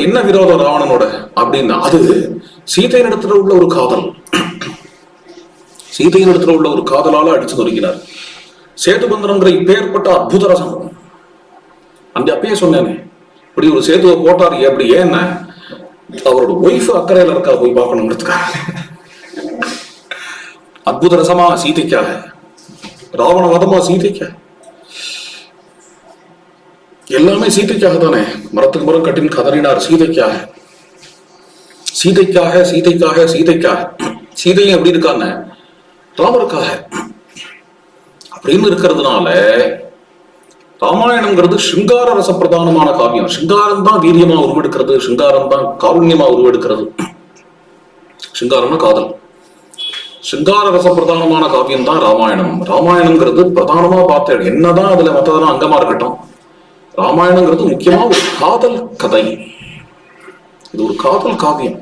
என்ன விரோதம் ராவணனோட அப்படின்னா அது சீதையின் இடத்துல உள்ள ஒரு காதல். சீதையின் இடத்துல உள்ள ஒரு காதலால அடிச்சு நொறுக்கினார். சேதுபந்தனங்கிற இப்பேற்பட்ட அற்புத ரசம். அந்த அப்பயே சொன்னேனே, இப்படி ஒரு சேதுவை போட்டார். அப்படி ஏன்னா அவரோட ஒய்ஃப் அக்கறையில இருக்கா போய் பார்க்கணுங்கிறதுக்காக. அற்புத ரசமா சீதைக்காக, ராவண வதமா சீதைக்காக, எல்லாமே சீதைக்காக தானே. மரத்துக்கு மரம் கட்டின் கதறினார் சீதைக்காக, சீதைக்காக சீதைக்காக சீதைக்காக. சீதையும் எப்படி இருக்கான்னு ராமருக்காக அப்படின்னு இருக்கிறதுனால ராமாயணம்ங்கிறது சிங்கார ரச பிரதானமான காவியம். சிங்காரம் தான் வீரியமா உருவெடுக்கிறது, சிங்காரம் தான் காருண்யமா உருவெடுக்கிறது. சிங்காரம்னா காதல். சிங்கார ரச பிரதானமான காவியம் தான் ராமாயணம். ராமாயணம்ங்கிறது பிரதானமா பார்த்தேன், என்னதான் அதுல மற்றதெல்லாம் அங்கமா இருக்கட்டும், ராமாயணங்கிறது முக்கியமா ஒரு காதல் கதை. இது ஒரு காதல் காவியம்.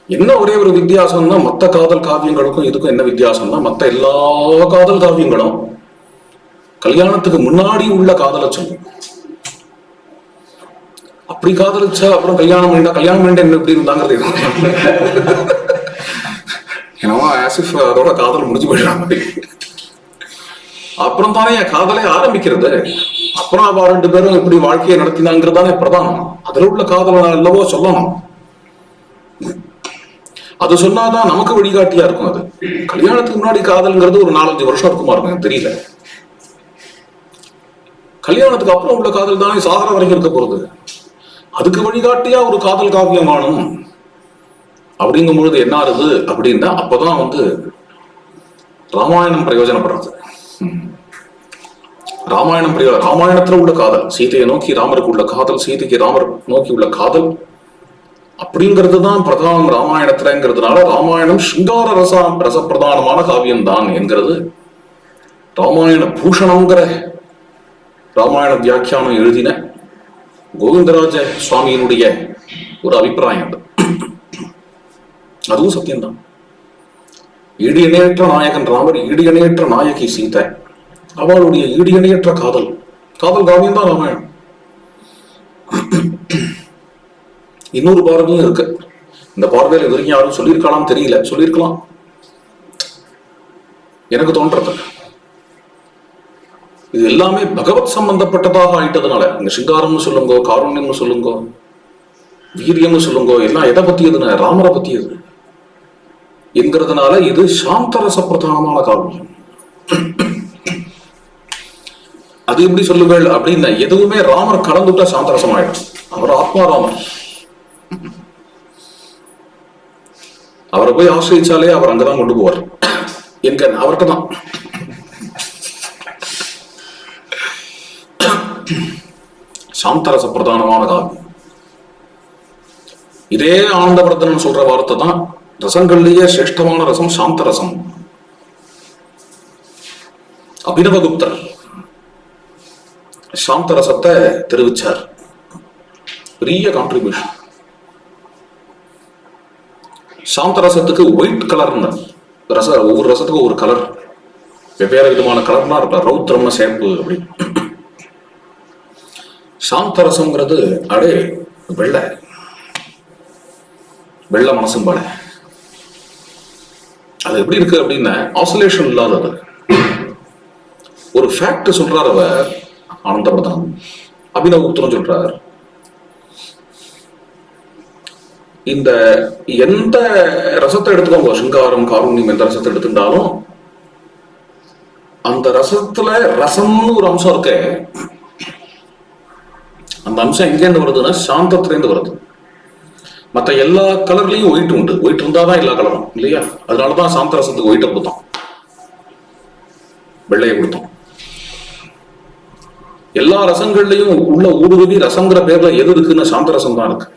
என்ன ஒரே ஒரு வித்தியாசம்னா, மற்ற காதல் காவியங்களுக்கும் இதுக்கும் என்ன வித்தியாசம்னா, மற்ற எல்லா காதல் காவியங்களும் கல்யாணத்துக்கு முன்னாடி உள்ள காதலை சொல்லும். அப்படி காதலிச்சா அப்புறம் கல்யாணம் என்ன எப்படி இருந்தாங்கிறது என்னவோ ஆசிஃப் அதோட காதல் முடிஞ்சு போயிடலாம். அப்புறம் தானே என் காதலே ஆரம்பிக்கிறது. அப்புறம் அவ 2 பேரும் எப்படி வாழ்க்கையை நடத்தினாங்கிறதானே பிரதானம். அதுல உள்ள காதலை அல்லவோ சொல்லணும். அது சொன்னாதான் நமக்கு வழிகாட்டியா இருக்கும். அது கல்யாணத்துக்கு முன்னாடி காதல்ங்கிறது ஒரு 4-5 வருஷம் இருக்குமா இருக்கும், எனக்கு தெரியல. கல்யாணத்துக்கு அப்புறம் உள்ள காதல் தானே சாகர வரைக்கும் இருக்க போறது. அதுக்கு வழிகாட்டியா ஒரு காதல் காவியம் வேணும். அப்படிங்கும் பொழுது என்ன ஆகுது அப்படின்னா, அப்பதான் ராமாயணம் பிரயோஜனப்படுறது. ராமாயணத்துல உள்ள காதல், சீதையை நோக்கி ராமருக்கு உள்ள காதல், சீதைக்கு ராமர் நோக்கி உள்ள காதல் அப்படிங்கிறது தான் பிரதானம் ராமாயணத்துலங்கிறதுனால ராமாயணம் சிங்கார ரசப்பிரதானமான காவியம் தான் என்கிறது ராமாயண பூஷணம்ங்கிற ராமாயண வியாக்கியானம் எழுதின கோவிந்தராஜ சுவாமியினுடைய ஒரு அபிப்பிராயம். அதுவும் சத்தியம்தான். ஈடு இணையற்ற நாயகன் ராமர், ஈடு இணையற்ற நாயகி சீதை, அவளுடைய ஈடு இணையற்ற காதல் காவியம் தான் ராமாயணம். இன்னொரு பார்வையும் இருக்கு. இந்த பார்வையில் இது வரைக்கும் யாரும் சொல்லியிருக்கலாம் தெரியல, சொல்லியிருக்கலாம். எனக்கு தோன்றது இது எல்லாமே பகவத் சம்பந்தப்பட்டதாக ஆயிட்டதுனால, இங்க சிங்காரம்னு சொல்லுங்கோ, காருண்யம்னு சொல்லுங்கோ, வீரியம்னு சொல்லுங்கோ, எல்லாம் எதை பத்தியதுன்னு ராமரை பத்தியது என்கிறதுனால இது சாந்தரச பிரதானமான காவியம். அது எப்படி சொல்லுங்கள் அப்படின்னா, எதுவுமே ராமர் கலந்துட்டா சாந்தரசம் ஆயிடும். அவர் ஆத்மா ராமர். அவரை போய் ஆசிரியிச்சாலே அவர் அங்கதான் கொண்டு போவார். எங்க அவர்கிட்ட தான். சாந்தரச பிரதானமான காவியம். இதே ஆனந்தவர்தனன் சொல்ற வார்த்தை தான், ரசங்கள்லயே சிரேஷ்டமான ரசம் சாந்த ரசம். அபினவகுப்தர் சாந்த ரசத்தை தெரிவிச்சார். பெரிய கான்ட்ரிபியூஷன். சாந்த ரசத்துக்கு ஒயிட் கலர்னு ஒவ்வொரு ரசத்துக்கும் ஒரு கலர், வெவ்வேறு விதமான கலர்லாம் இருக்கலாம். ரௌத்ரம்னு சேப்பு அப்படி. சாந்த ரசம்ங்கிறது அடே வெள்ளை மனசும் பாட. அது எப்படி இருக்கு அப்படின்னா, ஆசோலேஷன் இல்லாதது. ஒரு ஃபேக்ட் சொல்றார் அவர் ஆனந்தவர்தனம், அபினவகுப்தரும் சொல்றார். இந்த எந்த ரசத்தை எடுத்துக்கோங்க, சிங்காரம் காருண்யம் எந்த ரசத்தை எடுத்துட்டாலும் அந்த ரசத்துல ரசம்னு ஒரு அம்சம் இருக்கு. அந்த அம்சம் எங்கேருந்து வருதுன்னா சாந்தத்திலேருந்து வருது. மற்ற எல்லா கலர்லயும் ஒயிட் உண்டு. ஒயிட் இருந்தாதான் எல்லா கலரும் இல்லையா? அதனாலதான் சாந்த ரசத்துக்கு ஒயிட்டை கொடுத்தோம், வெள்ளையை கொடுத்தோம். எல்லா ரசங்கள்லயும் உள்ள ஊடுருவி ரசங்கிற பேர்ல எது இருக்குன்னு சாந்த ரசம் தான் இருக்கு.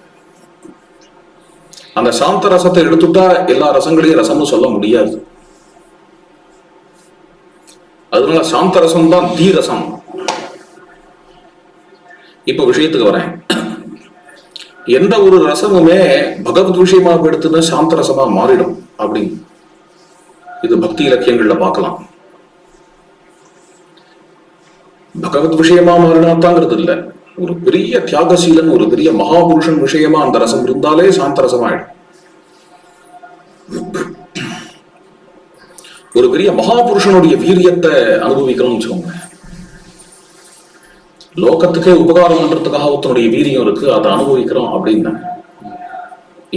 அந்த சாந்த ரசத்தை எடுத்துட்டா எல்லா ரசங்களையும் ரசம்னு சொல்ல முடியாது. அதனால சாந்த ரசம் தான் தீ ரசம். இப்ப விஷயத்துக்கு வரேன். எந்த ஒரு ரசமுமே பகவத் விஷயமாக எடுத்துன்னா சாந்த ரசமா மாறிடும் அப்படின்னு இது பக்தி இலக்கியங்கள்ல பார்க்கலாம். பகவத் விஷயமா மாறினாத்தாங்கிறது இல்லை. ஒரு பெரிய தியாகசீலன், ஒரு பெரிய மகாபுருஷன் விஷயமா அந்த ரசம் இருந்தாலே சாந்த ரசமாயிடும். ஒரு பெரிய மகாபுருஷனுடைய வீரியத்தை அனுபவிக்கணும்னு வச்சுக்கோங்க. லோகத்துக்கே உபகாரம் பண்றதுக்காக ஒருத்தனுடைய வீரியம் இருக்கு, அதை அனுபவிக்கிறோம் அப்படின்னா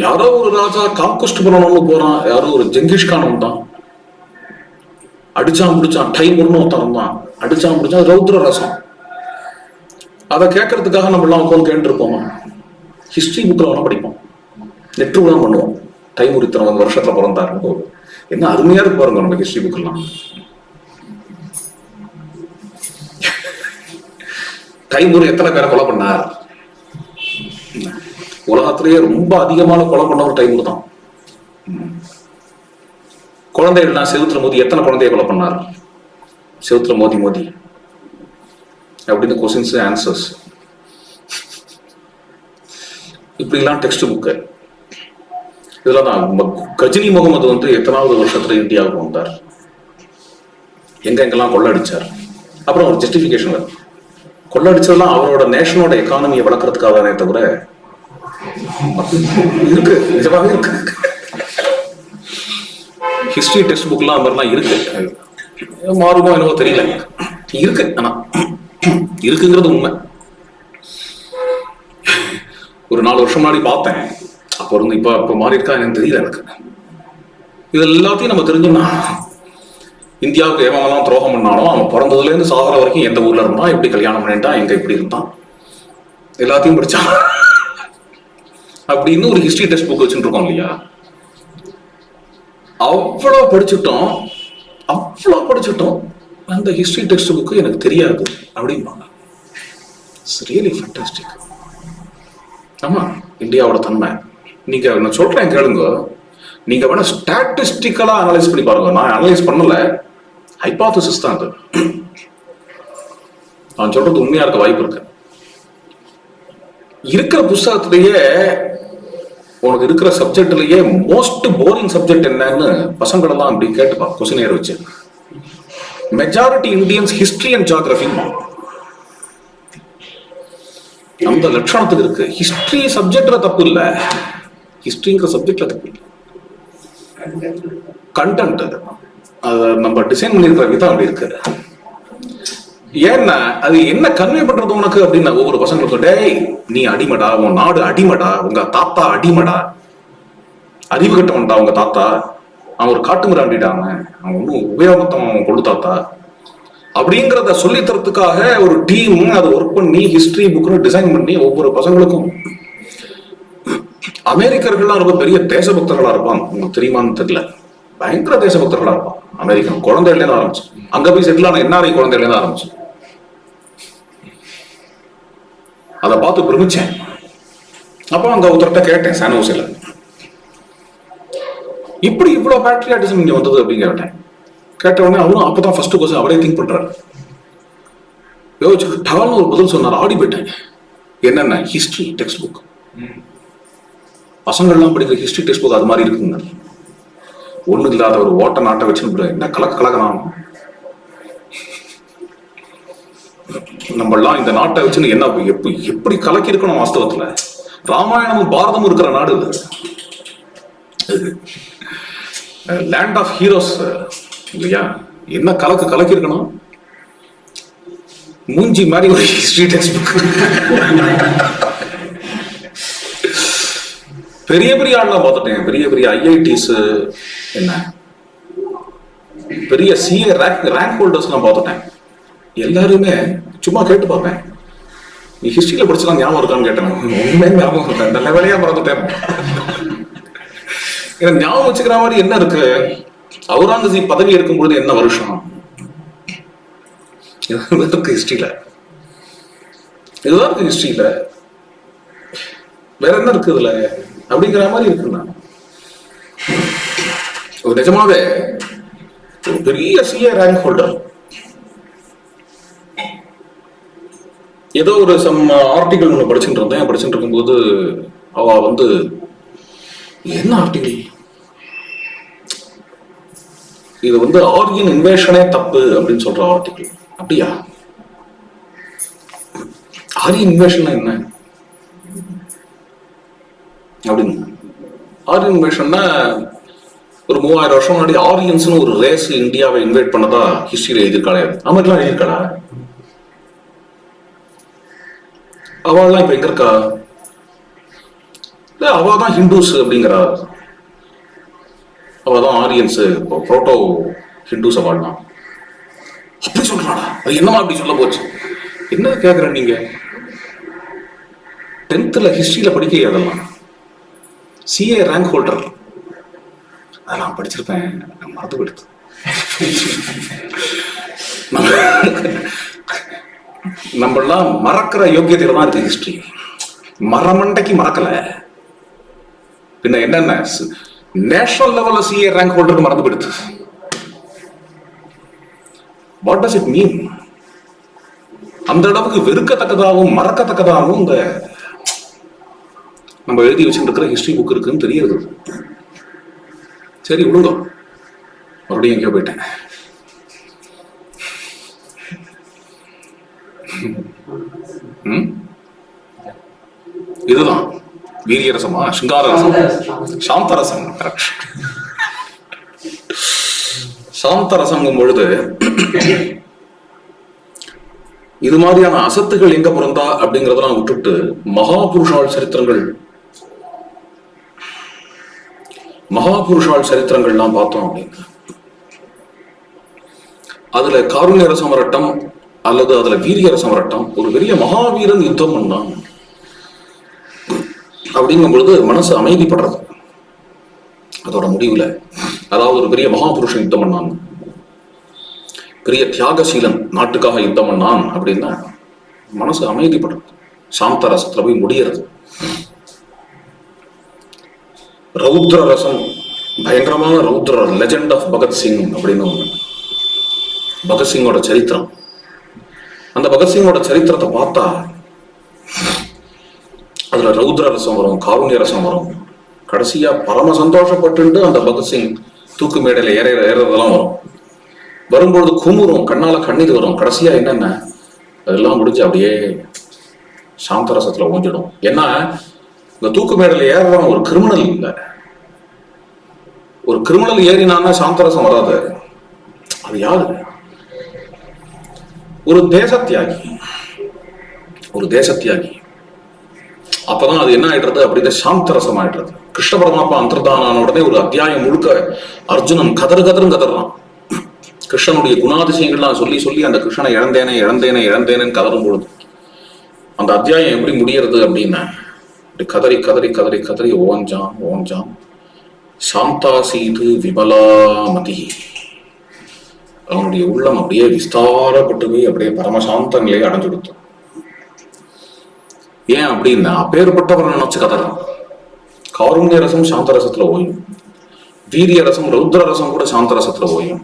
யாரோ ஒரு ராஜா கான்கொஸ்ட் பண்ணணும்னு போறான், யாரோ ஒரு ஜெங்கிஷ்கான் வந்தான், அடிச்சான் பிடிச்சான், டைமர்னு ஒருத்தன் தான் அடிச்சான் பிடிச்சான், ரௌத்ர ரசம். அதை கேட்கறதுக்காக நம்ம எல்லாம் உட்காந்து கேட்டுருப்போமா? ஹிஸ்டரி புக்கில் வேணா படிப்போம், நெட்ரு தான் பண்ணுவோம். டைமர் இத்தனை வருஷத்துல பிறந்தாரு, என்ன அருமையா இருக்கு பாருங்க நம்ம ஹிஸ்டரி புக்கெல்லாம். டைமர் எத்தனை பேரை கொலை பண்ணார்? உலகத்திலேயே ரொம்ப அதிகமான கொலை பண்ண ஒரு டைமர் தான். குழந்தைகள்லாம் செவுத்துல மோதி எத்தனை குழந்தைய கொலை பண்ணார்? செவுத்துல மோதி மோதி அப்படின்னு கொஸ்டின்ஸ் ஆன்சர்ஸ். இப்படிலாம் டெக்ஸ்ட் புக்கு. இதெல்லாம் தான் கஜினி முகமது வந்து எத்தனாவது வருஷத்துல இந்தியாவுக்கு வந்தார், எங்கெங்கெல்லாம் கொள்ளடிச்சார், அப்புறம் ஒரு ஜஸ்டிபிகேஷன். கொள்ளடிச்சதெல்லாம் அவரோட நேஷனோட எக்கானமியை வளர்க்கறதுக்காக தானே தவிர இருக்கு, நிஜமாவே இருக்கு. ஹிஸ்டரி டெக்ஸ்ட் புக்லாம் அந்த மாதிரிலாம் இருக்கு. மாறுமோ என்னவோ தெரியல, இருக்கு. ஆனா இருக்குங்கிறது உண்மை. ஒரு 4 வருஷம் முன்னாடி பார்த்தேன், அப்போ இருந்து இப்ப மாறி இருக்கா எனக்கு தெரியல எனக்கு. இது எல்லாத்தையும் நம்ம தெரிஞ்சோம்னா, இந்தியாவுக்கு எவங்கெல்லாம் துரோகம் பண்ணாலும் அவன் பிறந்ததுல இருந்து சாகர வரைக்கும் எந்த ஊர்ல இருந்தான், எப்படி கல்யாணம் பண்ணிட்டான், எங்க இப்படி இருந்தான், எல்லாத்தையும் படிச்சான் அப்படின்னு ஒரு ஹிஸ்டரி டெக்ஸ்ட் புக் வச்சுட்டு இருக்கோம் இல்லையா? அவ்வளோ படிச்சுட்டோம், அந்த ஹிஸ்டரி டெக்ஸ்ட் புக்கு எனக்கு தெரியாது அப்படிம்பாங்க. It's really fantastic. ஆமா, இந்தியாவோட தன்மை. நீங்க நான் சொல்றேன் கேளுங்க, நீங்க வேணா ஸ்டாட்டிஸ்டிக்கலா அனலைஸ் பண்ணி பாருங்க. நான் அனலைஸ் பண்ணல, ஹைபாதசிஸ் தான் அது. நான் சொல்றது உண்மையா இருக்க வாய்ப்பு இருக்கு. இருக்கிற புஸ்தகத்திலேயே உனக்கு இருக்கிற சப்ஜெக்ட்லயே மோஸ்ட் போரிங் சப்ஜெக்ட் என்னன்னு பசங்களெல்லாம் அப்படி கேட்டுப்பா, கொஸ்டின் வச்சு. Majority Indians history and geography அந்த லட்சணத்துக்கு இருக்கு. ஹிஸ்டரி சப்ஜெக்ட்ல தப்பு இல்ல, ஹிஸ்டரிங்கிற சப்ஜெக்ட்ல தப்பு இல்லை. கண்டென்ட் அது நம்ம டிசைன் பண்ணிருக்கிற விதம் அப்படி இருக்கு. ஏன்னா அது என்ன கன்வே பண்றது உனக்கு அப்படின்னா, ஒவ்வொரு பசங்களுக்கும் டேய் நீ அடிமடா, உன் நாடு அடிமடா, உங்க தாத்தா அடிமடா, அறிவு கட்டவன்டா உங்க தாத்தா, அவன் ஒரு காட்டு மிராண்டிட்டாங்க, அவன் ஒன்னும் உபயோகத்தவன், அவன் கொள்ளு தாத்தா அப்படிங்கிறத சொல்லி தரத்துக்காக ஒரு டீம் அதை ஒர்க் பண்ணி ஹிஸ்டரி புக்னு டிசைன் பண்ணி ஒவ்வொரு பசங்களுக்கும். அமெரிக்கர்கள்லாம் ரொம்ப பெரிய தேசபக்தர்களா இருப்பாங்க, உங்களுக்கு தெரியுமான்னு தெரியல. பயங்கர தேசபக்தர்களா இருப்பான் அமெரிக்கன். குழந்தைல இருந்து ஆரம்பிச்சு அங்க போய் செட்டில் ஆன என்ஆர்ஐ குழந்தைல இருந்து ஆரம்பிச்சு. அதை பார்த்து பிரமிச்சேன். அப்போ அங்க ஒருத்தர்கிட்ட கேட்டேன், சானோசில, இப்படி இவ்வளவு பேட்ரியாட்டிசம் இங்க வந்தது அப்படின்னு கேட்டேன். கேட்ட உடனே அவரும் அப்பதான் ஃபர்ஸ்ட் கொஸ்டின் அவரே திங்க் பண்றாரு. யோசிச்சு டவால்னு ஒரு பதில் சொன்னார். ஆடி போயிட்டேன். என்னென்ன ஹிஸ்டரி டெக்ஸ்ட் புக், பசங்கள்லாம் படிக்கிற ஹிஸ்டரி டெக்ஸ்ட் புக் அது மாதிரி இருக்குங்க. ஒண்ணு இல்லாத ஒரு ஓட்ட நாட்டை வச்சுன்னு என்ன கலக்கலாம். நம்மளாம் இந்த நாட்டை வச்சுன்னு என்ன எப்படி கலக்கி இருக்கணும். வாஸ்தவத்துல ராமாயணமும் பாரதமும் இருக்கிற நாடு இது, லேண்ட் ஆஃப் ஹீரோஸ் இல்லையா? என்ன கலக்கி இருக்கணும். மூஞ்சி மாதிரி ஒரு ஹிஸ்டரி டெக்ஸ்ட் புக். பெரிய பெரிய ஆள்லாம் பார்த்துட்டேன், பெரிய ஐஐடிஸ், என்ன பெரிய சிஏ ரேங்க் ஹோல்டர்ஸ் எல்லாம் பார்த்துட்டேன். எல்லாருமே சும்மா கேட்டு பார்ப்பேன், நீ ஹிஸ்டரியில படிச்சலாம் ஞாபகம் இருக்கான்னு கேட்டேன். ஒண்ணுமே ஞாபகம் இருக்கேன், நல்ல வேலையா மறந்துட்டேன். எனக்கு ஞாபகம் வச்சுக்கிற மாதிரி என்ன இருக்கு, அவுரங்கசீப் பதவி இருக்கும்போது என்ன வருஷம் இருக்கு ஹிஸ்டரியில, இதுதான் இருக்கு ஹிஸ்டரியில, வேற என்ன இருக்கு இதுல அப்படிங்கிற மாதிரி இருக்குண்ணா. நிஜமாவே ஒரு பெரிய சிஏ ரேங்க் ஹோல்டர். ஏதோ ஒரு சம் ஆர்டிகல் ஒன்று படிச்சுட்டு இருந்தேன். படிச்சுட்டு இருக்கும்போது அவ வந்து, என்ன ஆர்டிகல் இது வந்து ஆரியன் இன்வேஷனே தப்பு அப்படின்னு சொல்ற ஆர்டிகல். அப்படியா? ஆரியன் இன்வேஷன் என்ன அப்படின்னு. ஆரியன் இன்வேஷன்னா ஒரு 3000 வருஷம் முன்னாடி ஆரியன்ஸ்னு ஒரு ரேஸ் இந்தியாவை இன்வைட் பண்ணதா ஹிஸ்டரியில எழுதியிருக்காளே, அவங்கெல்லாம் எழுதியிருக்காளா? அவள்லாம் இப்ப எங்க இருக்கா? அவ தான் ஹிந்துஸ் அப்படிங்கிறா, அவ தான் ஆரியன்ஸ், புரோட்டோ ஹிந்துஸ் அவள்லாம் அப்படி சொல்றாடா. அது என்னமா அப்படி சொல்ல போச்சு? என்ன கேட்குற நீங்க? 10th ஹிஸ்டரியில படிக்க அதெல்லாம் சிஏ ரேங்க் ஹோல்டர் அதெல்லாம் படிச்சிருப்பேன், மறந்து போயிடுது. நம்மளாம் மறக்கிற யோக்கியத்தில் தான் இருக்கு ஹிஸ்டரி. மரமண்டைக்கு மறக்கல, பின்ன என்னென்ன நேஷனல் லெவல்ல சிஏ ரேங்க் ஹோல்டருக்கு மறந்து போயிடுது. What does it mean? அந்த அளவுக்கு வெறுக்கத்தக்கதாகவும் மறக்கத்தக்கதாகவும் இந்த நம்ம எழுதி வச்சுட்டு இருக்கிற ஹிஸ்டரி புக் இருக்குன்னு தெரியுது. சரி விடுங்க, மறுபடியும் எங்கேயோ போயிட்டேன். இதுதான் வீரியரசமா, சிங்காரரசம், சாந்தரசம். கரெக்ட். சாந்தரசங்கும் பொழுது இது மாதிரியான அசத்துகள் எங்க பிறந்தா அப்படிங்கறதெல்லாம் விட்டுட்டு மகாபுருஷால் சரித்திரங்கள்லாம் பார்த்தோம் அப்படின்னா அதுல காருண்ய ரசம் வரட்டும் அல்லது அதுல வீரிய ரசம் வரட்டும், ஒரு பெரிய மகாவீரன் யுத்தம் பண்ணான் அப்படிங்கும் பொழுது மனசு அமைதிப்படுறது. அதோட முடிவுல அதாவது ஒரு பெரிய மகாபுருஷன் யுத்தம் பண்ணான், பெரிய தியாகசீலன் நாட்டுக்காக யுத்தம் பண்ணான் அப்படின்னா மனசு அமைதிப்படுறது, சாந்த ரசத்துல போய் முடியறது. ரௌத்ர ரசம், பயங்கரமான ரௌத்ர, லெஜெண்ட் ஆஃப் பகத்சிங் அப்படின்னு ஒண்ணு. பகத்சிங்கோட சரித்திரம், அந்த பகத்சிங்கோட சரித்திரத்தை பார்த்தா அதுல ரௌத்ர ரசம் வரும், காருண்ய ரசம் வரும். கடைசியா பரம சந்தோஷப்பட்டு அந்த பகத்சிங் தூக்கு மேடையில ஏறதெல்லாம் வரும். வரும்பொழுது குமுறும், கண்ணால கண்ணீர் வரும். கடைசியா என்னென்ன அதெல்லாம் முடிஞ்சு அப்படியே சாந்த ரசத்துல ஓஞ்சிடும். ஏன்னா இந்த தூக்கு மேடையில ஏறுறவன் ஒரு கிரிமினல் இல்லை. ஒரு கிரிமினல் ஏறினான்னா சாந்தரசம் வராது. அது யாரு? ஒரு தேசத்தியாகி, ஒரு தேசத்தியாகி. அப்பதான் அது என்ன ஆயிடுறது அப்படின்ற சாந்தரசம் ஆயிடுறது. கிருஷ்ண பரமாத்மா அந்தர்தான உடனே ஒரு அத்தியாயம் முழுக்க அர்ஜுனன் கதறான். கிருஷ்ணனுடைய குணாதிசயங்கள்லாம் சொல்லி சொல்லி அந்த கிருஷ்ணனை இழந்தேனேன்னு கதறும் பொழுது அந்த அத்தியாயம் எப்படி முடியறது அப்படின்னா கதறி கதறி கதறி கதறி ஓஞ்சாம் சாந்தாசீது விமலாமதி. அவனுடைய உள்ளம் அப்படியே விஸ்தாரப்பட்டு போய் அப்படியே பரமசாந்த நிலையை அடைஞ்சு கொடுத்தோம். ஏன் அப்படின்னா அப்பேற்பட்டவரை நினைச்சு கதறான். காருண்ய ரசம் சாந்த ரசத்துல ஓயும், வீரிய ரசம் ரௌத்ர ரசம் கூட சாந்த ரசத்துல ஓயும்.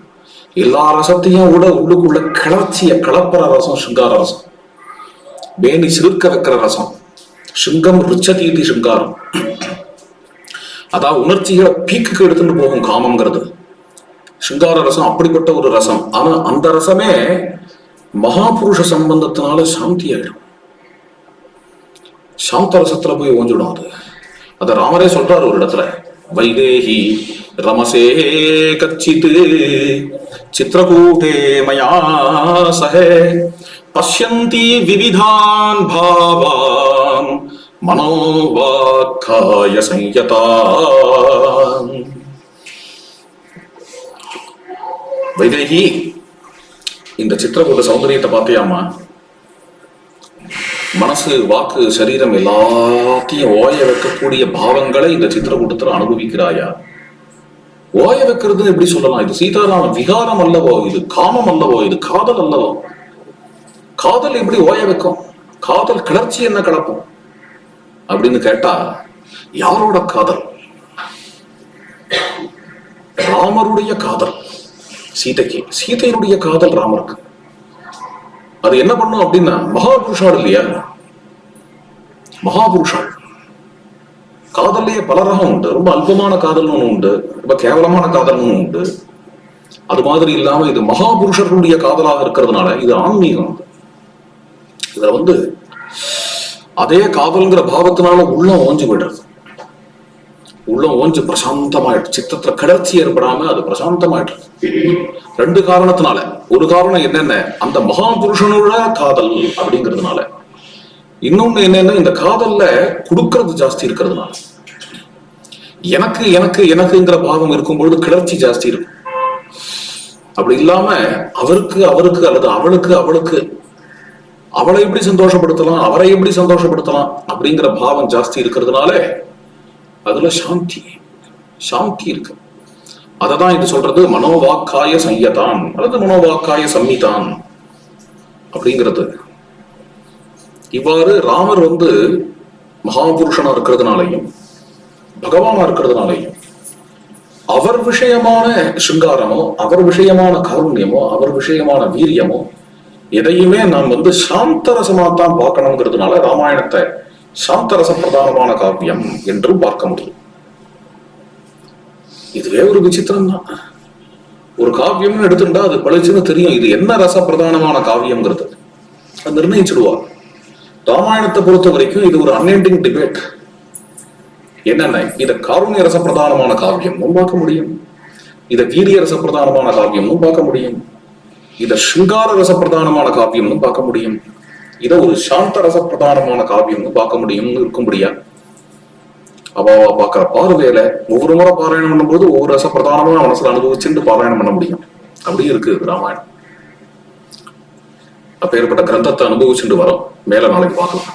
எல்லா ரசத்தையும் கூட உள்ளுக்குள்ள கிளர்ச்சிய கலப்பற ரசம் சிங்கார ரசம், வேணி சிறுக்க வைக்கிற ரசம். சிங்கம் ருச்சதீதி சிங்காரம், அதாவது உணர்ச்சிகளை பீக்குக்கு எடுத்துட்டு போகும் காமங்கிறது. சிங்கார ரசம் அப்படிப்பட்ட ஒரு ரசம். ஆனா அந்த ரசமே மகாபுருஷ சம்பந்தத்தினால சாந்தி ஆயிடும், சாந்த ரசத்துல போய் ஓஞ்சிடும். அத ராமரே சொல்றாரு ஒரு இடத்துல, வைதேகி ரமசே கச்சித் சித்ரகூட்டே மயா சஹே பஷ்யந்தி விவிதான் பாவான் மனோவாக்காய சம்யதான். வைதேகி, இந்த சித்திரகூட சௌந்தரியத்தை பார்த்தியாமா? மனசு வாக்கு சரீரம் எல்லாத்தையும் ஓய வைக்கக்கூடிய பாவங்களை இந்த சித்திரக்கூட்டத்தில் அனுபவிக்கிறாயா? ஓய வைக்கிறது எப்படி சொல்லலாம்? இது சீதாராம விகாரம் அல்லவோ, இது காமம் அல்லவோ, இது காதல் அல்லவோ? காதல் எப்படி ஓய வைக்கும்? காதல் கிளர்ச்சி என்ன கலப்பும் அப்படின்னு கேட்டா யாரோட காதல்? ராமருடைய காதல் சீதைக்கு, சீதையினுடைய காதல் ராமருக்கு. அது என்ன பண்ணும் அப்படின்னா மகாபுருஷாள் இல்லையா? மகாபுருஷாள் காதல்லையே பல ரகம் உண்டு. ரொம்ப அல்பமான காதல்னு ஒண்ணு உண்டு, ரொம்ப கேவலமான காதல்னு ஒண்ணு உண்டு. அது மாதிரி இல்லாம இது மகாபுருஷர்களுடைய காதலாக இருக்கிறதுனால இது ஆன்மீகம். இதுல அதே காதல்ங்கிற பாவத்தினால உள்ளம் ஓஞ்சு விடுறது, உள்ளம் ஓஞ்சு பிரசாந்தமாயிடுது. சித்தத்துல கிளர்ச்சி ஏற்படாம அது பிரசாந்தமாயிடுறது. 2 காரணத்தினால. ஒரு காரணம் என்னென்ன, அந்த மகாபுருஷனோட காதல் அப்படிங்கிறதுனால. இன்னொன்னு என்னன்னா இந்த காதல்ல கொடுக்கறது ஜாஸ்தி இருக்கிறதுனால. எனக்கு எனக்கு எனக்குங்கிற பாவம் இருக்கும்பொழுது கிளர்ச்சி ஜாஸ்தி இருக்கும். அப்படி இல்லாம அவருக்கு அவருக்கு அல்லது அவளுக்கு அவளுக்கு, அவளை எப்படி சந்தோஷப்படுத்தலாம், அவரை எப்படி சந்தோஷப்படுத்தலாம் அப்படிங்கிற பாவம் ஜாஸ்தி இருக்கிறதுனால அதுல சாந்தி சாந்தி இருக்கு. அததான் இது சொல்றது மனோவாக்காய சையதான் அல்லது மனோவாக்காய சம்மிதான் அப்படிங்கிறது. இவ்வாறு ராமர் மகாபுருஷனா இருக்கிறதுனாலையும் பகவானா இருக்கிறதுனாலையும் அவர் விஷயமான சிங்காரமோ, அவர் விஷயமான காருண்யமோ, அவர் விஷயமான வீரியமோ எதையுமே நாம் சாந்தரசமா தான் பார்க்கணுங்கிறதுனால ராமாயணத்தை சாந்தரச பிரதானமான காவியம் என்றும் பார்க்க முடியும். இதுவே ஒரு விசித்திரம் தான். ஒரு காவியம்னு எடுத்துட்டா அது பளிச்சுன்னு தெரியும் இது என்ன ரச பிரதானமான காவியம்ங்கிறது அது நிர்ணயிச்சிடுவார். ராமாயணத்தை பொறுத்த வரைக்கும் இது ஒரு அன்எண்டிங் டிபேட். என்னென்ன இத காருண்ய ரச பிரதானமான காவியமும் பார்க்க முடியும், இத வீரிய ரச பிரதானமான காவியமும் பார்க்க முடியும், இத சிங்கார ரச பிரதானமான காவியம்னு பார்க்க முடியும், இத ஒரு சாந்த ரச பிரதானமான காவியம்னு பார்க்க முடியும்னு இருக்கும்படியா அவாவா பார்க்கிற பார்வையில ஒவ்வொரு முறை பாராயணம் பண்ணும்போது ஒவ்வொரு ரச பிரதானமா மனசுல அனுபவிச்சுட்டு பாராயணம் பண்ண முடியும். அப்படியே இருக்கு ராமாயணம். அப்பேற்பட்ட கிரந்தத்தை அனுபவிச்சுட்டு வரோம். மேல நாளைக்கு பார்க்கலாம்.